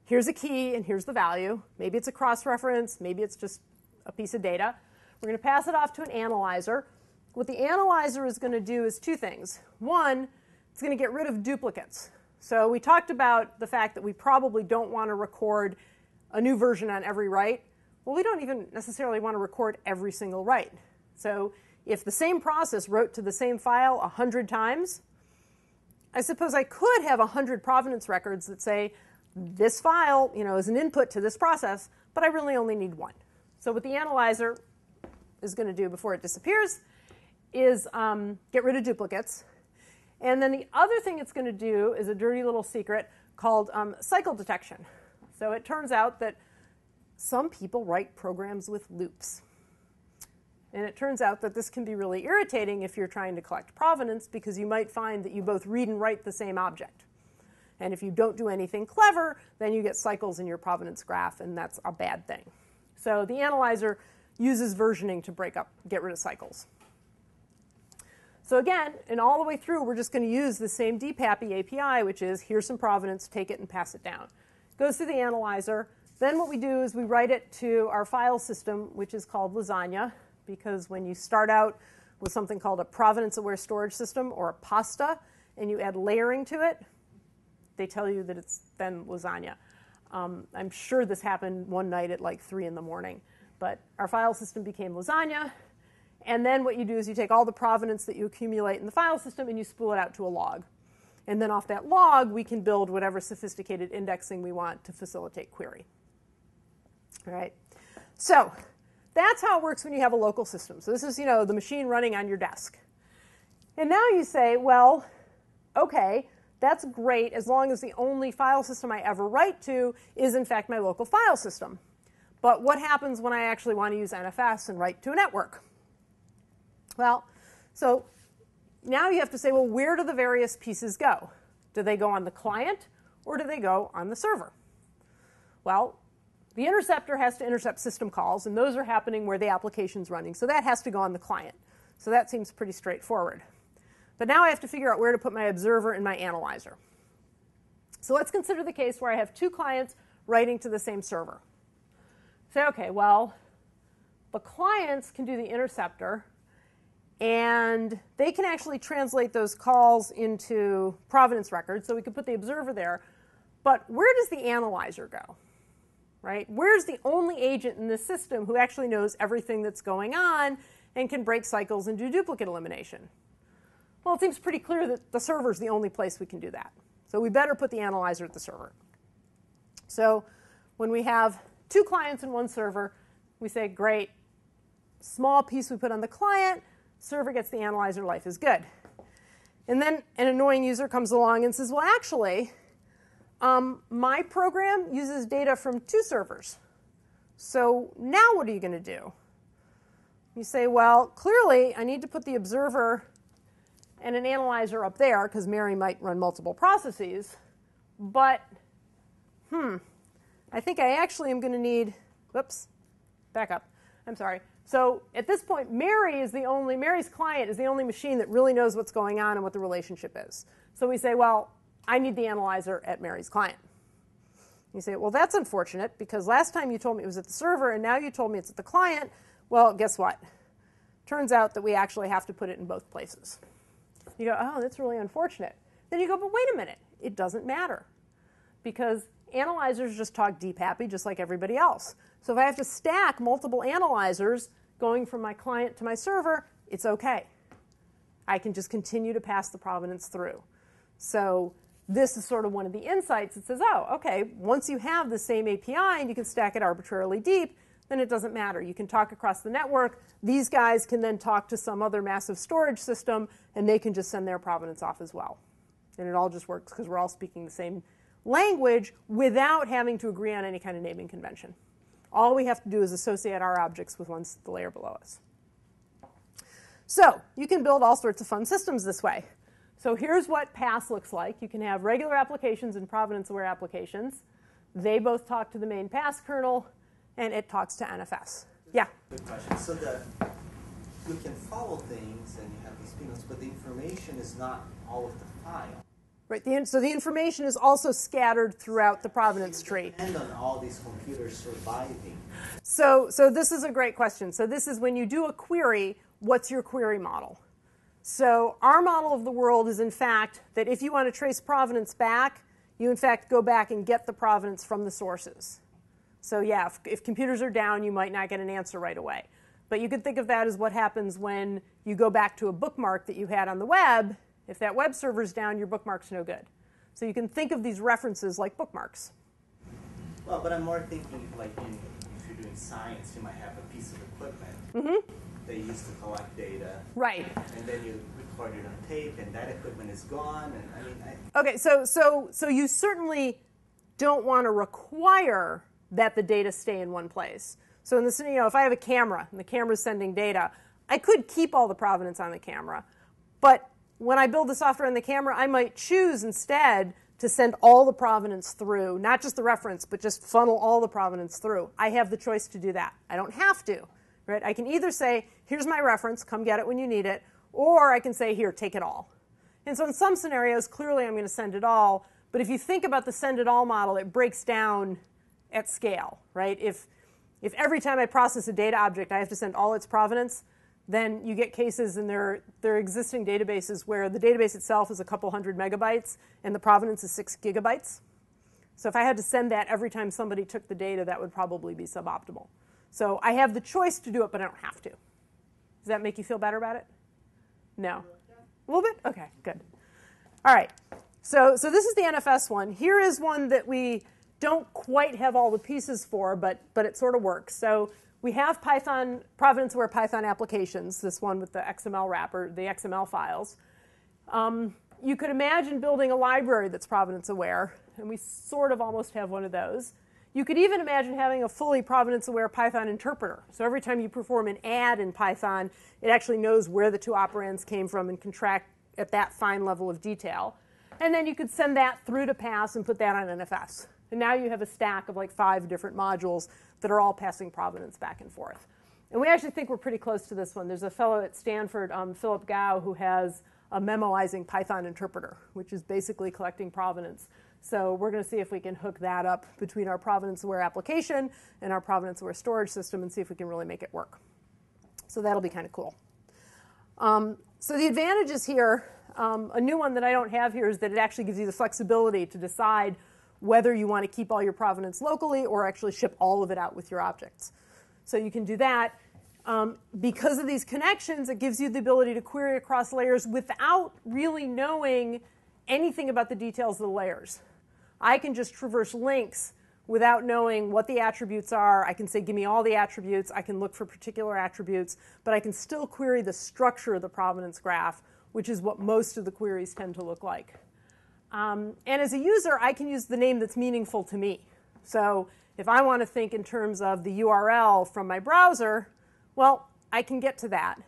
here's a key and here's the value. Maybe it's a cross-reference. Maybe it's just a piece of data. We're going to pass it off to an analyzer. What the analyzer is going to do is two things. One, it's going to get rid of duplicates. So we talked about the fact that we probably don't want to record a new version on every write. Well, we don't even necessarily want to record every single write. So if the same process wrote to the same file 100 times, I suppose I could have 100 provenance records that say this file, is an input to this process, but I really only need one. So what the analyzer is going to do before it disappears is get rid of duplicates. And then the other thing it's going to do is a dirty little secret called cycle detection. So it turns out that some people write programs with loops. And it turns out that this can be really irritating if you're trying to collect provenance, because you might find that you both read and write the same object. And if you don't do anything clever, then you get cycles in your provenance graph, and that's a bad thing. So the analyzer uses versioning to get rid of cycles. So again, and all the way through, we're just going to use the same DPAPI API, which is here's some provenance, take it and pass it down. Goes through the analyzer. Then what we do is we write it to our file system, which is called lasagna, because when you start out with something called a provenance-aware storage system, or a PASTA, and you add layering to it, they tell you that it's then lasagna. I'm sure this happened one night at like 3 in the morning. But our file system became lasagna. And then what you do is you take all the provenance that you accumulate in the file system and you spool it out to a log. And then off that log, we can build whatever sophisticated indexing we want to facilitate query. All right. So that's how it works when you have a local system. So this is, the machine running on your desk. And now you say, well, OK, that's great as long as the only file system I ever write to is, in fact, my local file system. But what happens when I actually want to use NFS and write to a network? Well, so now you have to say, well, where do the various pieces go? Do they go on the client, or do they go on the server? Well, the interceptor has to intercept system calls, and those are happening where the application's running. So that has to go on the client. So that seems pretty straightforward. But now I have to figure out where to put my observer and my analyzer. So let's consider the case where I have two clients writing to the same server. Say, OK, well, the clients can do the interceptor, and they can actually translate those calls into provenance records, so we could put the observer there. But where does the analyzer go? Right? Where's the only agent in this system who actually knows everything that's going on and can break cycles and do duplicate elimination? Well, it seems pretty clear that the server is the only place we can do that. So we better put the analyzer at the server. So when we have two clients and one server, we say, great, small piece we put on the client, server gets the analyzer, life is good. And then an annoying user comes along and says, well, actually, my program uses data from two servers. So now what are you going to do? you say, well, clearly I need to put the observer and an analyzer up there because Mary might run multiple processes. But, I think I actually am going to need, whoops, back up. I'm sorry. So at this point, Mary's client is the only machine that really knows what's going on and what the relationship is. So we say, well, I need the analyzer at Mary's client. You say, well, that's unfortunate because last time you told me it was at the server and now you told me it's at the client. Well, guess what? Turns out that we actually have to put it in both places. You go, oh, that's really unfortunate. Then you go, but wait a minute. It doesn't matter because analyzers just talk DPAPI just like everybody else. So if I have to stack multiple analyzers going from my client to my server, it's OK. I can just continue to pass the provenance through. So this is sort of one of the insights that says, oh, OK, once you have the same API and you can stack it arbitrarily deep, then it doesn't matter. You can talk across the network. These guys can then talk to some other massive storage system, and they can just send their provenance off as well. And it all just works because we're all speaking the same language without having to agree on any kind of naming convention. All we have to do is associate our objects with ones the layer below us. So you can build all sorts of fun systems this way. So here's what PAS looks like. You can have regular applications and Provenance-Aware applications. They both talk to the main PAS kernel, and it talks to NFS. Yeah? Good question. So you can follow things, and you have these spin-offs, but the information is not all of the file. Right. So the information is also scattered throughout the provenance tree. And on all these computers surviving. So this is a great question. So this is when you do a query, what's your query model? So our model of the world is, in fact, that if you want to trace provenance back, you, in fact, go back and get the provenance from the sources. So yeah, if computers are down, you might not get an answer right away. But you could think of that as what happens when you go back to a bookmark that you had on the web. If that web server's down, your bookmark's no good. So you can think of these references like bookmarks. Well, but I'm more thinking like if you're doing science, you might have a piece of equipment they use to collect data. Right. And then you record it on tape, and that equipment is gone. And I mean, OK, so you certainly don't want to require that the data stay in one place. So in the scenario, if I have a camera and the camera's sending data, I could keep all the provenance on the camera. But when I build the software in the camera, I might choose instead to send all the provenance through, not just the reference, but just funnel all the provenance through. I have the choice to do that. I don't have to. Right? I can either say, here's my reference, come get it when you need it, or I can say, here, take it all. And so in some scenarios, clearly I'm going to send it all. But if you think about the send it all model, it breaks down at scale. Right? If every time I process a data object, I have to send all its provenance, then you get cases in their existing databases where the database itself is a couple hundred megabytes and the provenance is 6 gigabytes. So if I had to send that every time somebody took the data, that would probably be suboptimal. So I have the choice to do it, but I don't have to. Does that make you feel better about it? No? A little bit? OK, good. All right. So this is the NFS one. Here is one that we don't quite have all the pieces for, but it sort of works. So we have Python, Provenance-Aware Python applications, this one with the XML wrapper, the XML files. You could imagine building a library that's Provenance-Aware, and we sort of almost have one of those. You could even imagine having a fully Provenance-Aware Python interpreter. So every time you perform an add in Python, it actually knows where the two operands came from and can track at that fine level of detail. And then you could send that through to PAS and put that on NFS. And now you have a stack of like 5 different modules that are all passing provenance back and forth. And we actually think we're pretty close to this one. There's a fellow at Stanford, Philip Gao, who has a memoizing Python interpreter, which is basically collecting provenance. So we're going to see if we can hook that up between our Provenance-Aware application and our Provenance-Aware storage system and see if we can really make it work. So that'll be kind of cool. So the advantages here, a new one that I don't have here is that it actually gives you the flexibility to decide whether you want to keep all your provenance locally or actually ship all of it out with your objects. So you can do that. Because of these connections, it gives you the ability to query across layers without really knowing anything about the details of the layers. I can just traverse links without knowing what the attributes are. I can say, give me all the attributes. I can look for particular attributes. But I can still query the structure of the provenance graph, which is what most of the queries tend to look like. And as a user, I can use the name that's meaningful to me. So if I want to think in terms of the URL from my browser, well, I can get to that.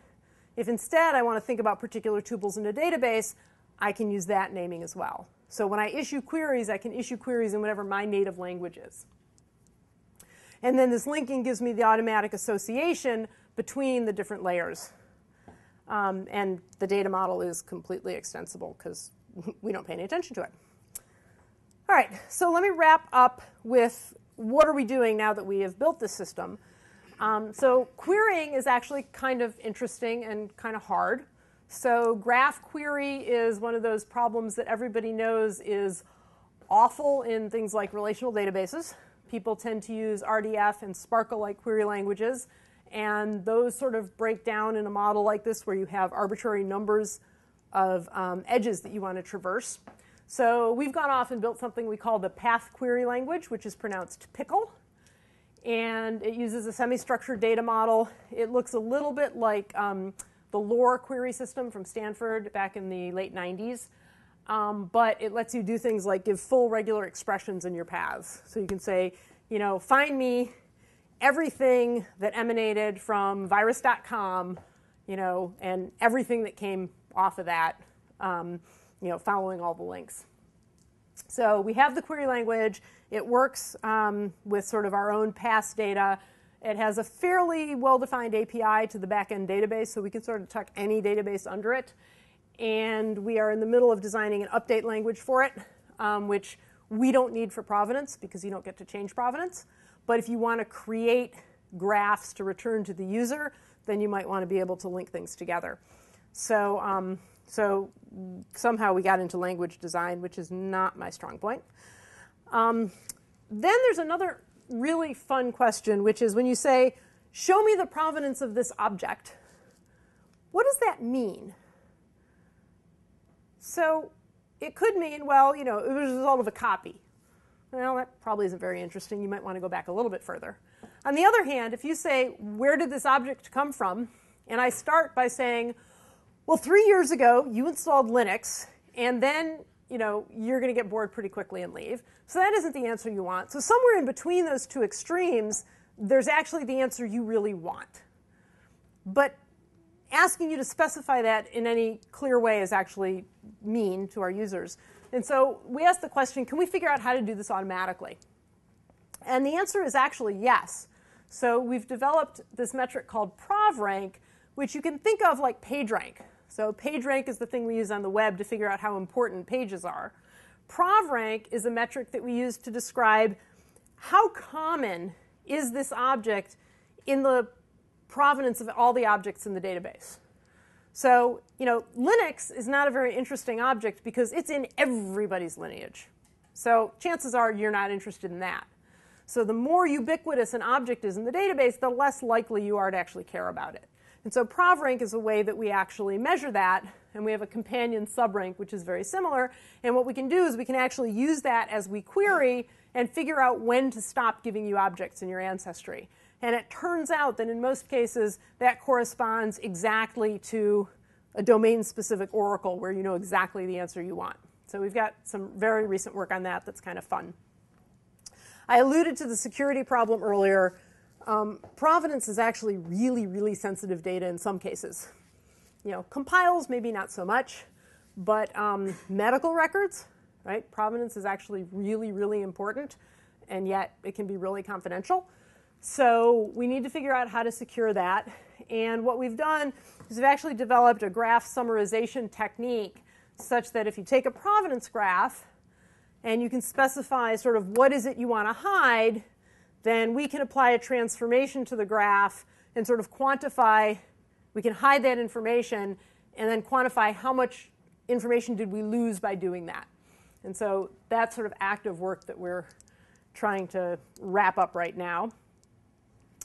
If instead I want to think about particular tuples in a database, I can use that naming as well. So when I issue queries, I can issue queries in whatever my native language is. And then this linking gives me the automatic association between the different layers. And the data model is completely extensible because we don't pay any attention to it. All right, so let me wrap up with what are we doing now that we have built this system. So querying is actually kind of interesting and kind of hard. So graph query is one of those problems that everybody knows is awful in things like relational databases. People tend to use RDF and Sparkle-like query languages, and those sort of break down in a model like this where you have arbitrary numbers of edges that you want to traverse. So we've gone off and built something we call the path query language, which is pronounced pickle. And it uses a semi-structured data model. It looks a little bit like the LORE query system from Stanford back in the late 90s. But it lets you do things like give full regular expressions in your paths. So you can say, find me everything that emanated from virus.com, and everything that came off of that, following all the links. So we have the query language. It works with sort of our own past data. It has a fairly well-defined API to the back-end database, so we can sort of tuck any database under it. And we are in the middle of designing an update language for it, which we don't need for provenance because you don't get to change provenance. But if you want to create graphs to return to the user, then you might want to be able to link things together. So, somehow we got into language design, which is not my strong point. Then there's another really fun question, which is when you say, show me the provenance of this object, what does that mean? So it could mean, well, it was a result of a copy. Well, that probably isn't very interesting. You might want to go back a little bit further. On the other hand, if you say, where did this object come from? And I start by saying, well, 3 years ago, you installed Linux, and then, you're going to get bored pretty quickly and leave. So that isn't the answer you want. So somewhere in between those two extremes, there's actually the answer you really want. But asking you to specify that in any clear way is actually mean to our users. And so we asked the question, can we figure out how to do this automatically? And the answer is actually yes. So we've developed this metric called ProvRank, which you can think of like PageRank. So PageRank is the thing we use on the web to figure out how important pages are. ProvRank is a metric that we use to describe how common is this object in the provenance of all the objects in the database. So, Linux is not a very interesting object because it's in everybody's lineage. So chances are you're not interested in that. So the more ubiquitous an object is in the database, the less likely you are to actually care about it. And so ProvRank is a way that we actually measure that, and we have a companion subrank, which is very similar. And what we can do is we can actually use that as we query and figure out when to stop giving you objects in your ancestry. And it turns out that in most cases, that corresponds exactly to a domain-specific oracle where you know exactly the answer you want. So we've got some very recent work on that that's kind of fun. I alluded to the security problem earlier. Provenance is actually really, really sensitive data in some cases. Compiles, maybe not so much, but medical records, right? Provenance is actually really, really important, and yet it can be really confidential. So we need to figure out how to secure that. And what we've done is we've actually developed a graph summarization technique such that if you take a provenance graph and you can specify sort of what is it you want to hide, then we can apply a transformation to the graph and sort of quantify, we can hide that information and then quantify how much information did we lose by doing that. And so that's sort of active work that we're trying to wrap up right now.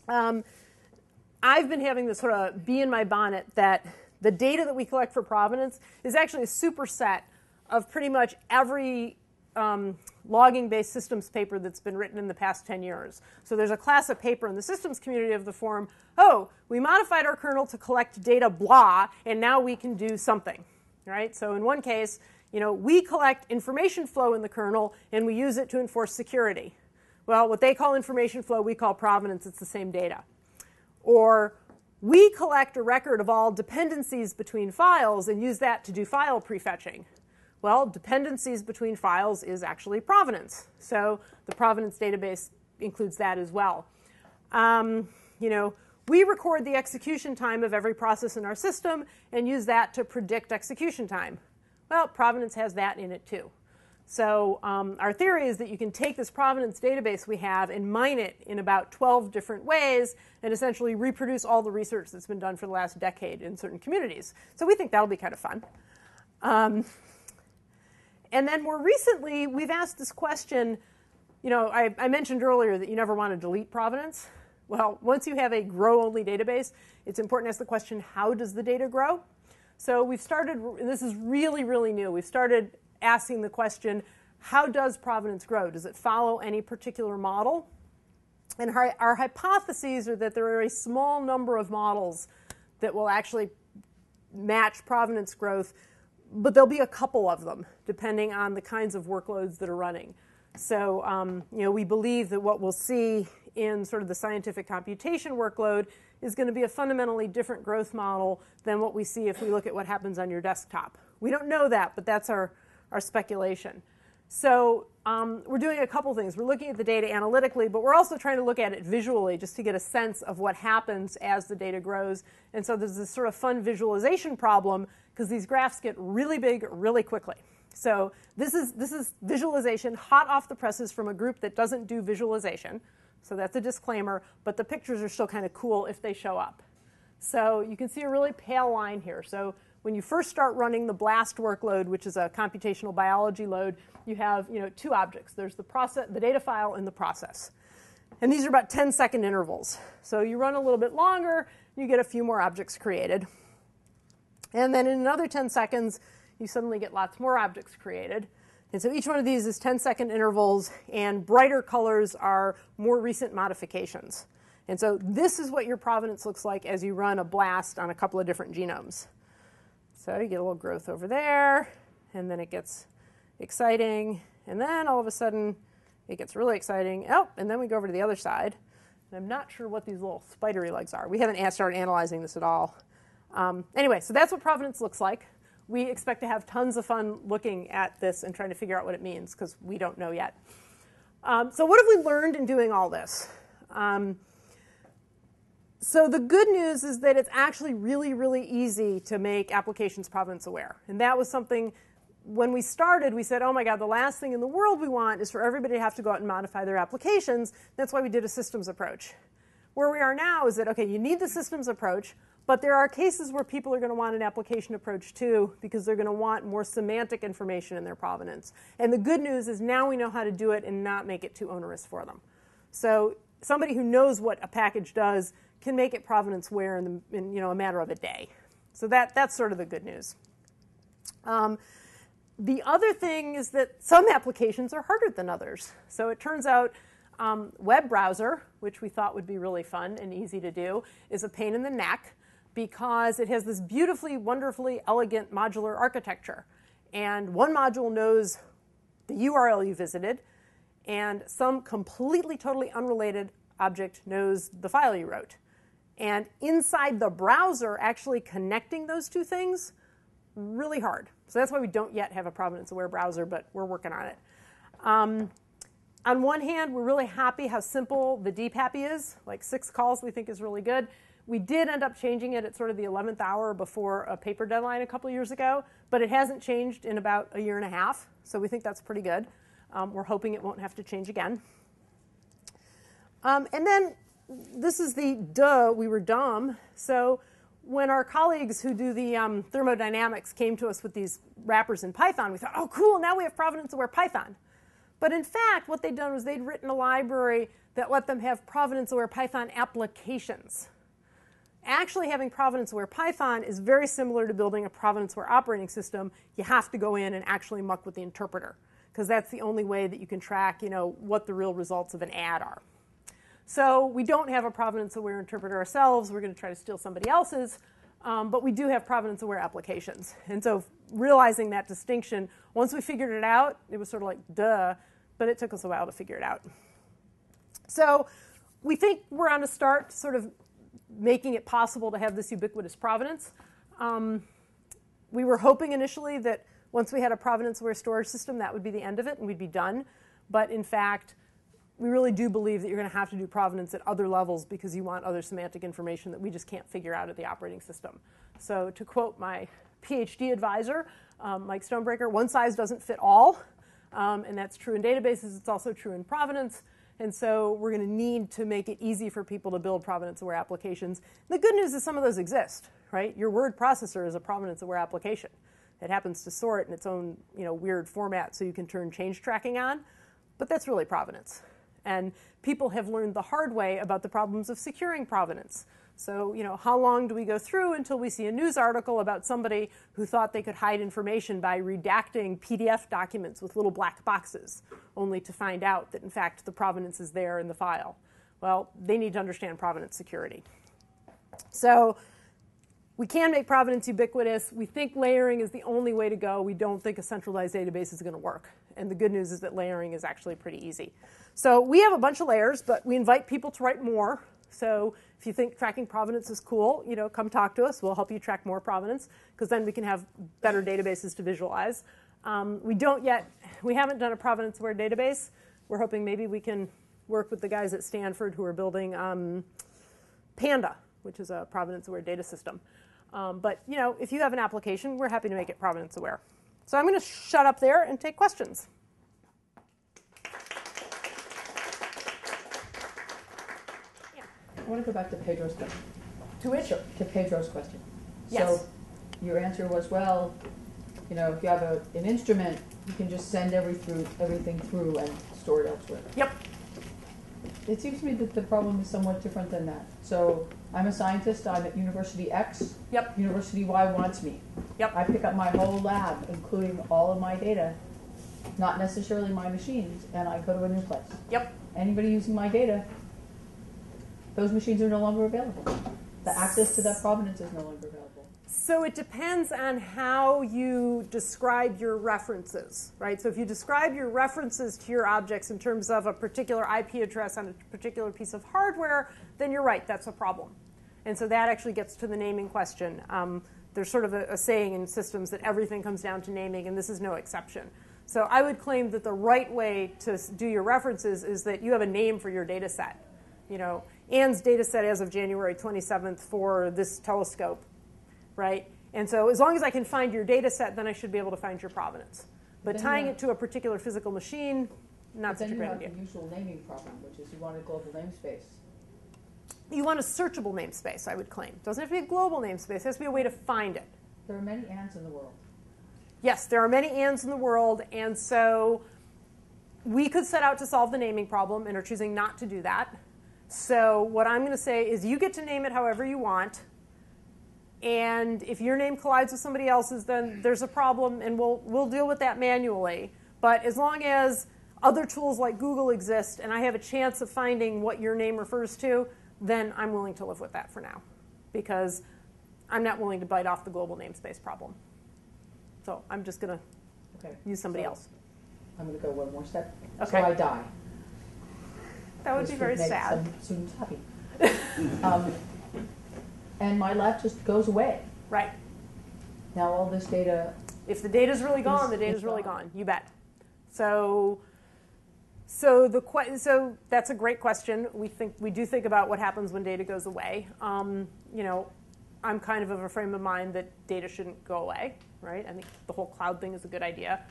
I've been having this sort of bee in my bonnet that the data that we collect for provenance is actually a superset of pretty much every logging-based systems paper that's been written in the past 10 years. So there's a class of paper in the systems community of the forum, oh, we modified our kernel to collect data blah, and now we can do something, right? So in one case, we collect information flow in the kernel, and we use it to enforce security. Well, what they call information flow, we call provenance. It's the same data. Or We collect a record of all dependencies between files and use that to do file prefetching. Well, dependencies between files is actually provenance. So the Provenance Database includes that as well. We record the execution time of every process in our system and use that to predict execution time. Well, provenance has that in it too. So our theory is that you can take this provenance database we have and mine it in about 12 different ways and essentially reproduce all the research that's been done for the last decade in certain communities. So we think that'll be kind of fun. And then more recently, we've asked this question. I mentioned earlier that you never want to delete provenance. Well, once you have a grow-only database, it's important to ask the question, how does the data grow? So we've started, and this is really, really new, we've started asking the question, how does provenance grow? Does it follow any particular model? And our hypotheses are that there are a small number of models that will actually match provenance growth, but there'll be a couple of them, depending on the kinds of workloads that are running. So we believe that what we'll see in sort of the scientific computation workload is going to be a fundamentally different growth model than what we see if we look at what happens on your desktop. We don't know that, but that's our speculation. So we're doing a couple things. We're looking at the data analytically, but we're also trying to look at it visually just to get a sense of what happens as the data grows. And so there's this sort of fun visualization problem because these graphs get really big really quickly. So this is visualization hot off the presses from a group that doesn't do visualization. So that's a disclaimer, but the pictures are still kind of cool if they show up. So you can see a really pale line here. So when you first start running the BLAST workload, which is a computational biology load, you have two objects. There's the data file and the process. And these are about 10-second intervals. So you run a little bit longer, you get a few more objects created. And then in another 10 seconds, you suddenly get lots more objects created. And so each one of these is 10-second intervals, and brighter colors are more recent modifications. And so this is what your provenance looks like as you run a BLAST on a couple of different genomes. So you get a little growth over there, and then it gets exciting, and then all of a sudden it gets really exciting. Oh, and then we go over to the other side. And I'm not sure what these little spidery legs are. We haven't started analyzing this at all. Anyway, so that's what provenance looks like. We expect to have tons of fun looking at this and trying to figure out what it means, because we don't know yet. So what have we learned in doing all this? So the good news is that it's actually really, really easy to make applications provenance aware. And that was something, when we started, we said, oh my God, the last thing in the world we want is for everybody to have to go out and modify their applications. That's why we did a systems approach. Where we are now is that, okay, you need the systems approach, but there are cases where people are going to want an application approach too, because they're going to want more semantic information in their provenance. And the good news is now we know how to do it and not make it too onerous for them. So somebody who knows what a package does can make it provenance aware in a matter of a day. So that's sort of the good news. The other thing is that some applications are harder than others. So it turns out web browser, which we thought would be really fun and easy to do, is a pain in the neck, because it has this beautifully, wonderfully elegant modular architecture. And one module knows the URL you visited, and some completely, totally unrelated object knows the file you wrote. And inside the browser, actually connecting those two things, really hard. So that's why we don't yet have a provenance-aware browser, but we're working on it. On one hand, we're really happy how simple the DPAPI is. Like 6 calls we think is really good. We did end up changing it at sort of the 11th hour before a paper deadline a couple years ago, but it hasn't changed in about a year and a half, so we think that's pretty good. We're hoping it won't have to change again. And then this is the we were dumb. So when our colleagues who do the thermodynamics came to us with these wrappers in Python, we thought, oh, cool, now we have provenance-aware Python. But in fact, what they'd done was they'd written a library that let them have provenance-aware Python applications. Actually, having provenance-aware Python is very similar to building a provenance-aware operating system. You have to go in and actually muck with the interpreter, because that's the only way that you can track, what the real results of an ad are. So we don't have a provenance-aware interpreter ourselves. We're going to try to steal somebody else's, but we do have provenance-aware applications. And so realizing that distinction, once we figured it out, it was sort of like, duh, but it took us a while to figure it out. So we think we're on a start to sort of making it possible to have this ubiquitous provenance. We were hoping initially that once we had a provenance-aware storage system, that would be the end of it and we'd be done. But in fact, we really do believe that you're going to have to do provenance at other levels because you want other semantic information that we just can't figure out at the operating system. So to quote my PhD advisor, Mike Stonebreaker, one size doesn't fit all. And that's true in databases. It's also true in provenance. And so we're going to need to make it easy for people to build provenance-aware applications. The good news is some of those exist, right? Your word processor is a provenance-aware application. It happens to store it in its own weird format so you can turn change tracking on. But that's really provenance. And people have learned the hard way about the problems of securing provenance. So, how long do we go through until we see a news article about somebody who thought they could hide information by redacting PDF documents with little black boxes, only to find out that, in fact, the provenance is there in the file? Well, they need to understand provenance security. So we can make provenance ubiquitous. We think layering is the only way to go. We don't think a centralized database is going to work. And the good news is that layering is actually pretty easy. So we have a bunch of layers, but we invite people to write more. So if you think tracking provenance is cool, come talk to us. We'll help you track more provenance, because then we can have better databases to visualize. We haven't done a provenance-aware database. We're hoping maybe we can work with the guys at Stanford who are building Panda, which is a provenance-aware data system. But if you have an application, we're happy to make it provenance-aware. So I'm going to shut up there and take questions. I want to go back to Pedro's question. To which? To Pedro's question. Yes. So your answer was, well, if you have an instrument, you can just send everything through and store it elsewhere. Yep. It seems to me that the problem is somewhat different than that. So I'm a scientist. I'm at University X. Yep. University Y wants me. Yep. I pick up my whole lab, including all of my data, not necessarily my machines, and I go to a new place. Yep. Anybody using my data, those machines are no longer available. The access to that provenance is no longer available. So it depends on how you describe your references, right? So if you describe your references to your objects in terms of a particular IP address on a particular piece of hardware, then you're right, that's a problem. And so that actually gets to the naming question. There's sort of a saying in systems that everything comes down to naming, and this is no exception. So I would claim that the right way to do your references is that you have a name for your data set. Ann's data set as of January 27th for this telescope, right? And so as long as I can find your data set, then I should be able to find your provenance. But tying it to a particular physical machine, not such a great idea. Then you have the usual naming problem, which is you want a global namespace. You want a searchable namespace, I would claim. It doesn't have to be a global namespace. It has to be a way to find it. There are many ands in the world. Yes, there are many ands in the world, and so we could set out to solve the naming problem and are choosing not to do that. So what I'm going to say is you get to name it however you want, and if your name collides with somebody else's, then there's a problem, and we'll deal with that manually. But as long as other tools like Google exist and I have a chance of finding what your name refers to, then I'm willing to live with that for now, because I'm not willing to bite off the global namespace problem. So I'm just going to use somebody else. I'm going to go one more step. Okay. So I die. That would be very sad. Some students happy. And my lab just goes away. Right. Now all this data. If the data's really gone, the data's really gone. You bet. So that's a great question. We do think about what happens when data goes away. I'm kind of a frame of mind that data shouldn't go away, right? I think the whole cloud thing is a good idea.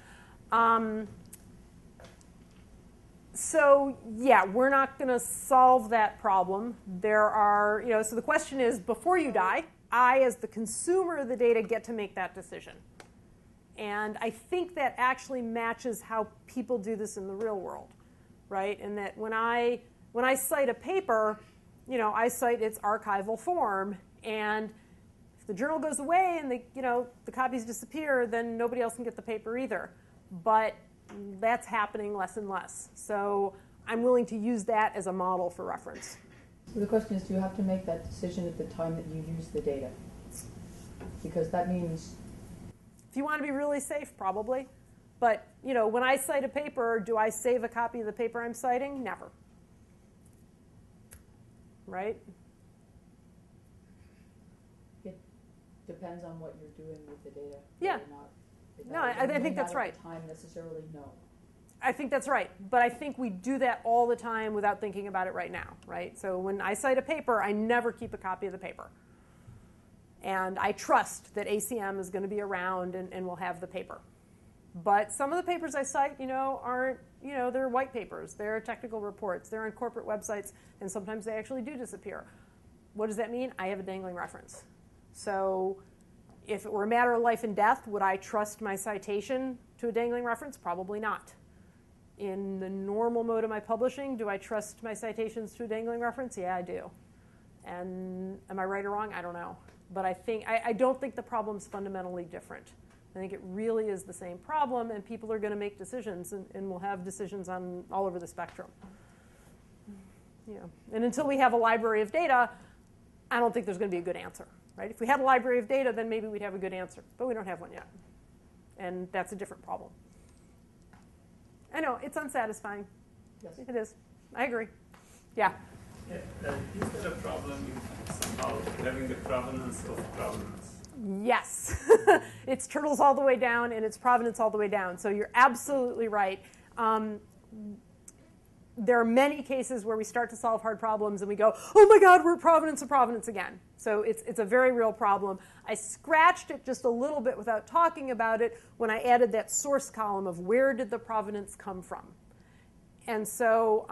So yeah, we're not going to solve that problem. There are, so the question is, before you die, I, as the consumer of the data, get to make that decision. And I think that actually matches how people do this in the real world, right? And that when I cite a paper, I cite its archival form, and if the journal goes away and the copies disappear, then nobody else can get the paper either. But that's happening less and less. So I'm willing to use that as a model for reference. So the question is, do you have to make that decision at the time that you use the data? Because that means... If you want to be really safe, probably. But, when I cite a paper, do I save a copy of the paper I'm citing? Never. Right? depends on what you're doing with the data. Yeah. No, I think that's right. At the time necessarily, no. I think that's right. But I think we do that all the time without thinking about it right now, right? So when I cite a paper, I never keep a copy of the paper. And I trust that ACM is going to be around and will have the paper. But some of the papers I cite, aren't, they're white papers. They're technical reports. They're on corporate websites. And sometimes they actually do disappear. What does that mean? I have a dangling reference. So if it were a matter of life and death, would I trust my citation to a dangling reference? Probably not. In the normal mode of my publishing, do I trust my citations to a dangling reference? Yeah, I do. And am I right or wrong? I don't know. But I don't think the problem's fundamentally different. I think it really is the same problem, and people are going to make decisions, and we'll have decisions on all over the spectrum. And until we have a library of data, I don't think there's going to be a good answer. Right? If we had a library of data, then maybe we'd have a good answer. But we don't have one yet. And that's a different problem. I know, it's unsatisfying. Yes. It is. I agree. Yeah. Is there a problem in somehow having the provenance of provenance? Yes. It's turtles all the way down, and it's provenance all the way down. So you're absolutely right. There are many cases where we start to solve hard problems and we go, oh my God, we're at provenance of provenance again. So it's a very real problem. I scratched it just a little bit without talking about it when I added that source column of where did the provenance come from. And so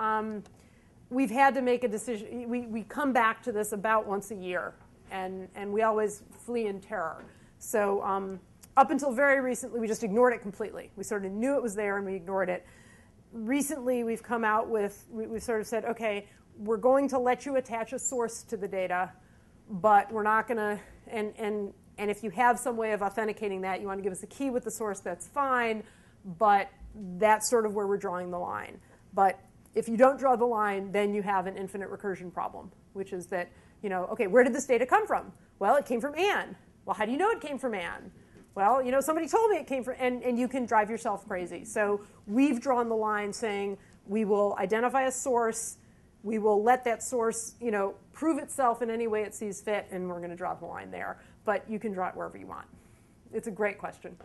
we've had to make a decision. We come back to this about once a year, and we always flee in terror. So up until very recently, we just ignored it completely. We sort of knew it was there and we ignored it. Recently, we've come out with, we've sort of said, okay, we're going to let you attach a source to the data, but we're not going to, and if you have some way of authenticating that, you want to give us a key with the source, that's fine, but that's sort of where we're drawing the line. But if you don't draw the line, then you have an infinite recursion problem, which is that, okay, where did this data come from? Well, it came from Anne. Well, how do you know it came from Anne? Well, somebody told me it came from, and you can drive yourself crazy. So we've drawn the line saying we will identify a source, we will let that source, prove itself in any way it sees fit, and we're going to draw the line there. But you can draw it wherever you want. It's a great question.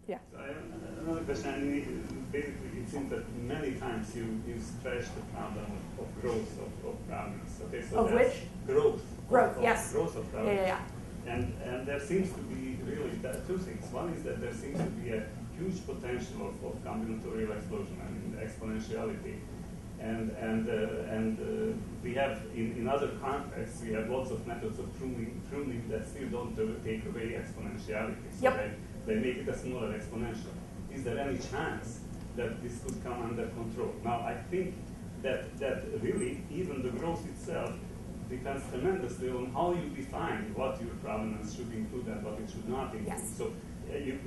Yeah. So I have another question. Basically, it seems that many times you stretch the problem of growth of provenance. Okay, so of which? Growth. Growth, yes. Growth of provenance. Yeah. And there seems to be really two things. One is that there seems to be a huge potential of combinatorial explosion, exponentiality. And we have, in other contexts, we have lots of methods of pruning that still don't take away exponentiality. So yep. They make it a smaller exponential. Is there any chance that this could come under control? Now, I think that really, even the growth itself depends tremendously on how you define what your provenance should include and what it should not include. Yes. So you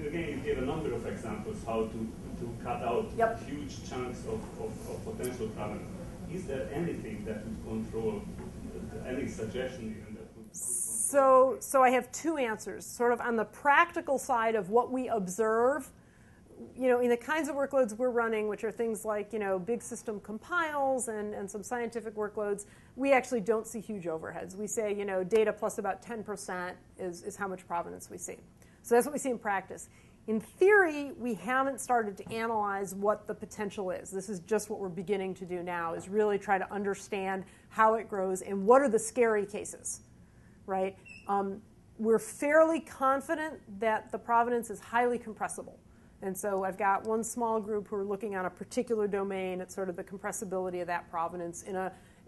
gave a number of examples how to cut out yep. huge chunks of potential provenance. Is there anything that would control, any suggestion even that would control? So I have two answers. Sort of on the practical side of what we observe, in the kinds of workloads we're running, which are things like, big system compiles and some scientific workloads, we actually don't see huge overheads. We say, data plus about 10% is how much provenance we see. So that's what we see in practice. In theory, we haven't started to analyze what the potential is. This is just what we're beginning to do now, is really try to understand how it grows and what are the scary cases, right? We're fairly confident that the provenance is highly compressible. And so I've got one small group who are looking on a particular domain at sort of the compressibility of that provenance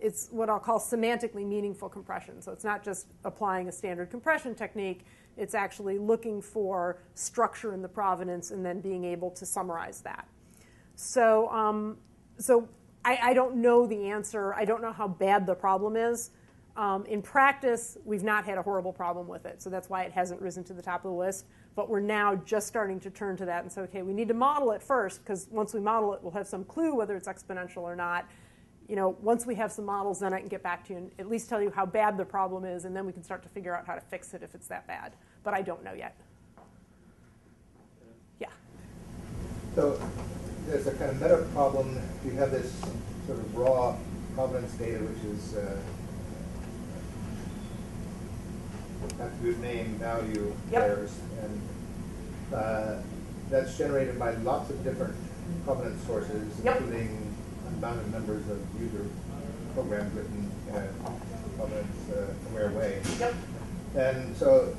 it's what I'll call semantically meaningful compression. So it's not just applying a standard compression technique, it's actually looking for structure in the provenance and then being able to summarize that. So, I don't know the answer. I don't know how bad the problem is. In practice, we've not had a horrible problem with it, so that's why it hasn't risen to the top of the list. But we're now just starting to turn to that and say, okay, we need to model it first, because once we model it, we'll have some clue whether it's exponential or not. Once we have some models, then I can get back to you and at least tell you how bad the problem is, and then we can start to figure out how to fix it if it's that bad. But I don't know yet. Yeah. So there's a kind of meta problem. You have this sort of raw provenance data, which is attribute name, value Yep. pairs, and that's generated by lots of different provenance sources, Yep. including unbounded numbers of user programs written in a provenance-aware way. Yep. And so,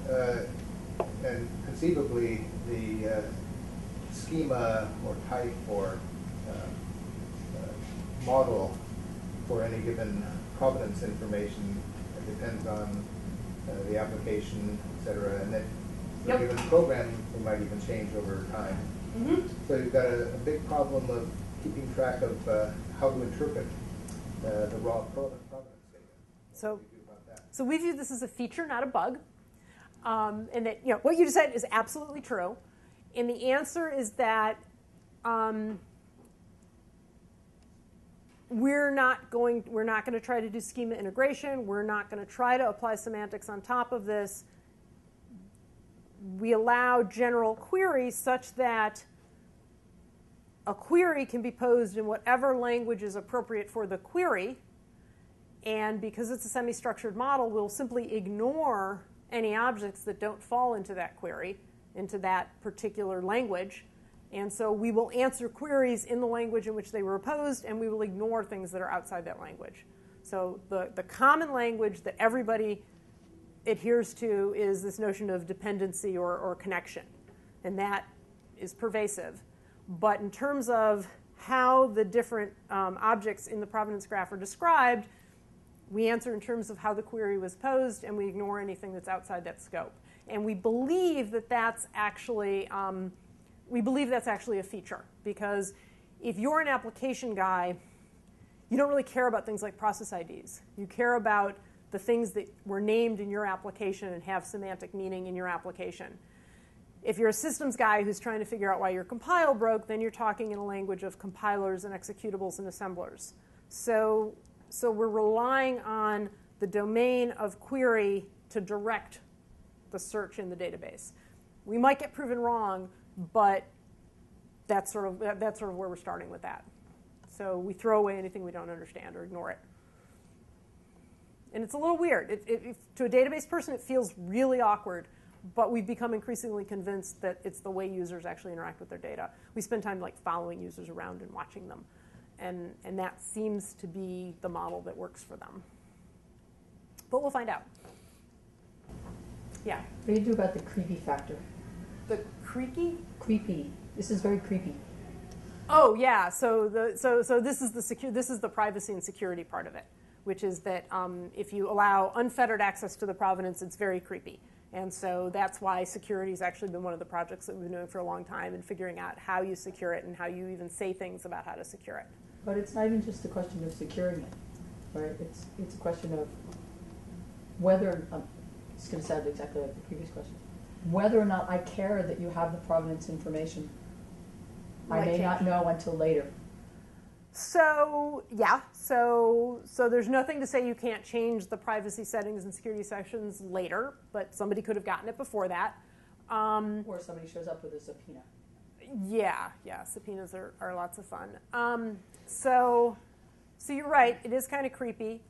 and conceivably, the schema or type or model for any given provenance information depends on the application, et cetera, and that Yep. the given program might even change over time. Mm-hmm. So you've got a big problem of keeping track of how to interpret the raw provenance data. So, What do you do about that? so we view this as a feature, not a bug. And that, what you just said is absolutely true. And the answer is that we're not going to try to do schema integration. We're not going to try to apply semantics on top of this. We allow general queries such that a query can be posed in whatever language is appropriate for the query. And because it's a semi-structured model, we'll simply ignore any objects that don't fall into that query, into that particular language. And so we will answer queries in the language in which they were posed, and we will ignore things that are outside that language. So the common language that everybody adheres to is this notion of dependency or connection. And that is pervasive. But in terms of how the different objects in the provenance graph are described, we answer in terms of how the query was posed, and we ignore anything that's outside that scope. And we believe that that's actually a feature, because if you're an application guy, you don't really care about things like process IDs. You care about the things that were named in your application and have semantic meaning in your application. If you're a systems guy who's trying to figure out why your compile broke, then you're talking in a language of compilers and executables and assemblers. So we're relying on the domain of query to direct the search in the database. We might get proven wrong, but that's sort of where we're starting with that. So we throw away anything we don't understand or ignore it. And it's a little weird. To a database person, it feels really awkward, but we've become increasingly convinced that it's the way users actually interact with their data. We spend time following users around and watching them. And that seems to be the model that works for them. But we'll find out. Yeah. What do you do about the creepy factor? The creaky? Creepy. This is very creepy. Oh yeah. So this is the privacy and security part of it, which is that if you allow unfettered access to the provenance, it's very creepy. And so that's why security has actually been one of the projects that we've been doing for a long time, and figuring out how you secure it and how you even say things about how to secure it. But it's not even just a question of securing it, right? It's a question of whether, it's going to sound exactly like the previous question, whether or not I care that you have the provenance information. I may not know until later. So yeah, so there's nothing to say you can't change the privacy settings and security sections later, but somebody could have gotten it before that. Or somebody shows up with a subpoena. Yeah, subpoenas are lots of fun. So you're right, it is kind of creepy.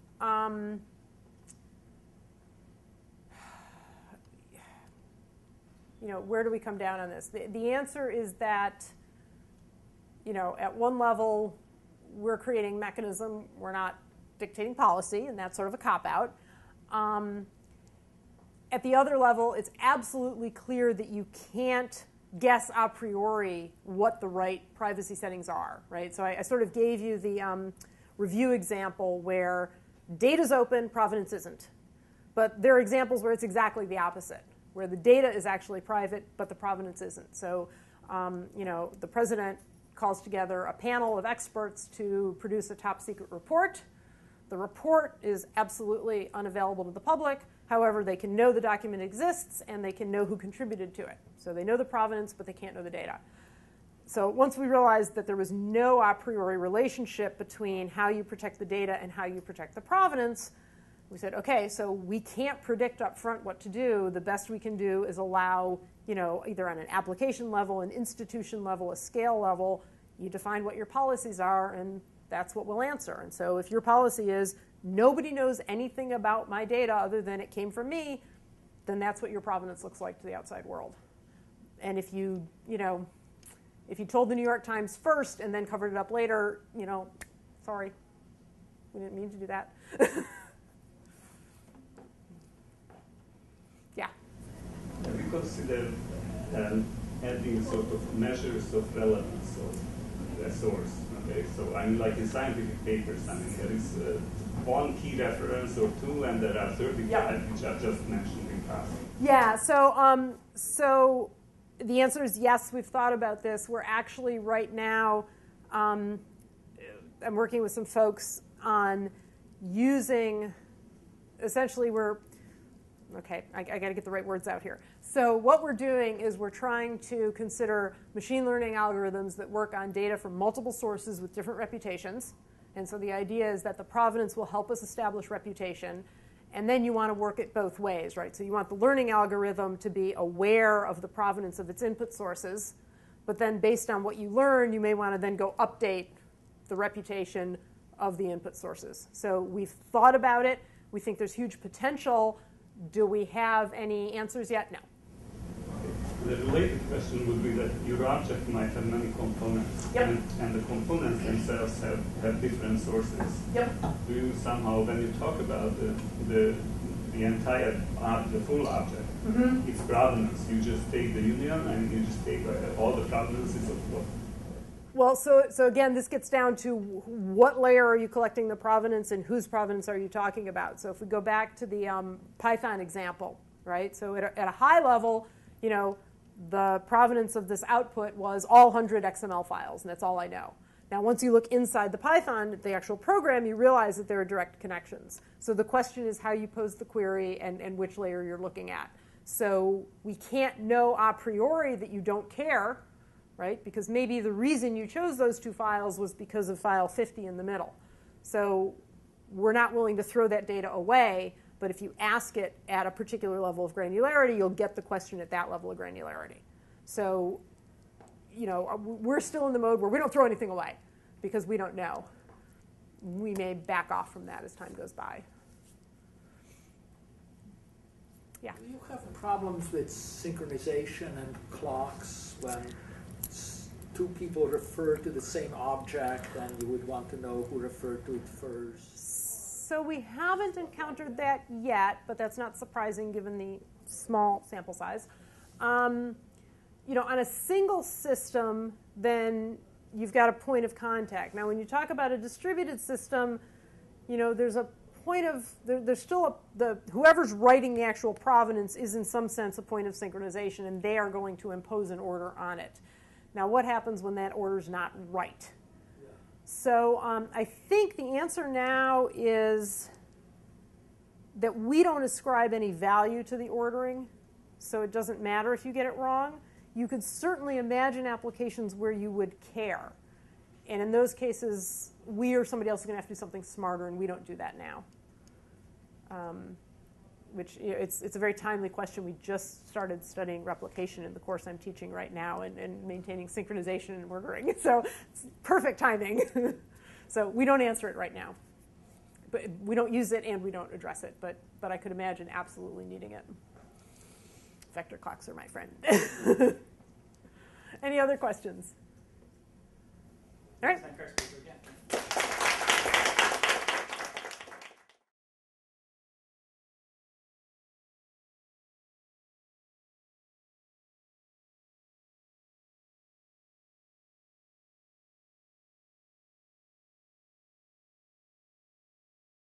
Where do we come down on this? The answer is that, at one level, we're creating mechanism, we're not dictating policy, and that's sort of a cop-out. At the other level, it's absolutely clear that you can't guess a priori what the right privacy settings are, right? So I sort of gave you the review example where data's open, provenance isn't. But there are examples where it's exactly the opposite, where the data is actually private, but the provenance isn't. So, the president calls together a panel of experts to produce a top secret report. The report is absolutely unavailable to the public. However, they can know the document exists, and they can know who contributed to it. So they know the provenance, but they can't know the data. So once we realized that there was no a priori relationship between how you protect the data and how you protect the provenance, we said, okay, so we can't predict up front what to do. The best we can do is allow, either on an application level, an institution level, a scale level, you define what your policies are, and that's what we'll answer. And so if your policy is, nobody knows anything about my data other than it came from me, then that's what your provenance looks like to the outside world. And if you told the New York Times first and then covered it up later, sorry, we didn't mean to do that. Yeah. Have you considered adding sort of measures of relevance of the source? Okay, so I mean, like in scientific papers, I mean, there is one key reference or two, and there are 35 which are just mentioned in passing. Yeah. So the answer is yes. We've thought about this. We're actually right now. I'm working with some folks on using. Essentially, I got to get the right words out here. So what we're doing is we're trying to consider machine learning algorithms that work on data from multiple sources with different reputations. And so the idea is that the provenance will help us establish reputation. And then you want to work it both ways, right? So you want the learning algorithm to be aware of the provenance of its input sources. But then based on what you learn, you may want to then go update the reputation of the input sources. So we've thought about it. We think there's huge potential. Do we have any answers yet? No. The related question would be that your object might have many components, and the components themselves have different sources. Do you somehow, when you talk about the entire the full object, its provenance, you just take the union and you just take all the provenances of what? Well, so again, this gets down to what layer are you collecting the provenance and whose provenance are you talking about? So if we go back to the Python example, right? So at a high level, the provenance of this output was all 100 XML files, and that's all I know. Now, once you look inside the Python, the actual program, you realize that there are direct connections. So the question is how you pose the query and which layer you're looking at. So we can't know a priori that you don't care, right? Because maybe the reason you chose those two files was because of file 50 in the middle. So we're not willing to throw that data away, but if you ask it at a particular level of granularity, you'll get the question at that level of granularity. So, we're still in the mode where we don't throw anything away because we don't know. We may back off from that as time goes by. Yeah. Do you have problems with synchronization and clocks when two people refer to the same object and you would want to know who referred to it first? So we haven't encountered that yet, but that's not surprising given the small sample size. On a single system, then you've got a point of contact. Now, when you talk about a distributed system, there's a point of, there's still whoever's writing the actual provenance is in some sense a point of synchronization, and they are going to impose an order on it. Now, what happens when that order's not right? So I think the answer now is that we don't ascribe any value to the ordering, so it doesn't matter if you get it wrong. You could certainly imagine applications where you would care. And in those cases, we or somebody else is going to have to do something smarter, and we don't do that now. Which it's a very timely question. We just started studying replication in the course I'm teaching right now and maintaining synchronization and ordering. So it's perfect timing. So we don't answer it right now. But we don't use it and we don't address it. But I could imagine absolutely needing it. Vector clocks are my friend. Any other questions? All right.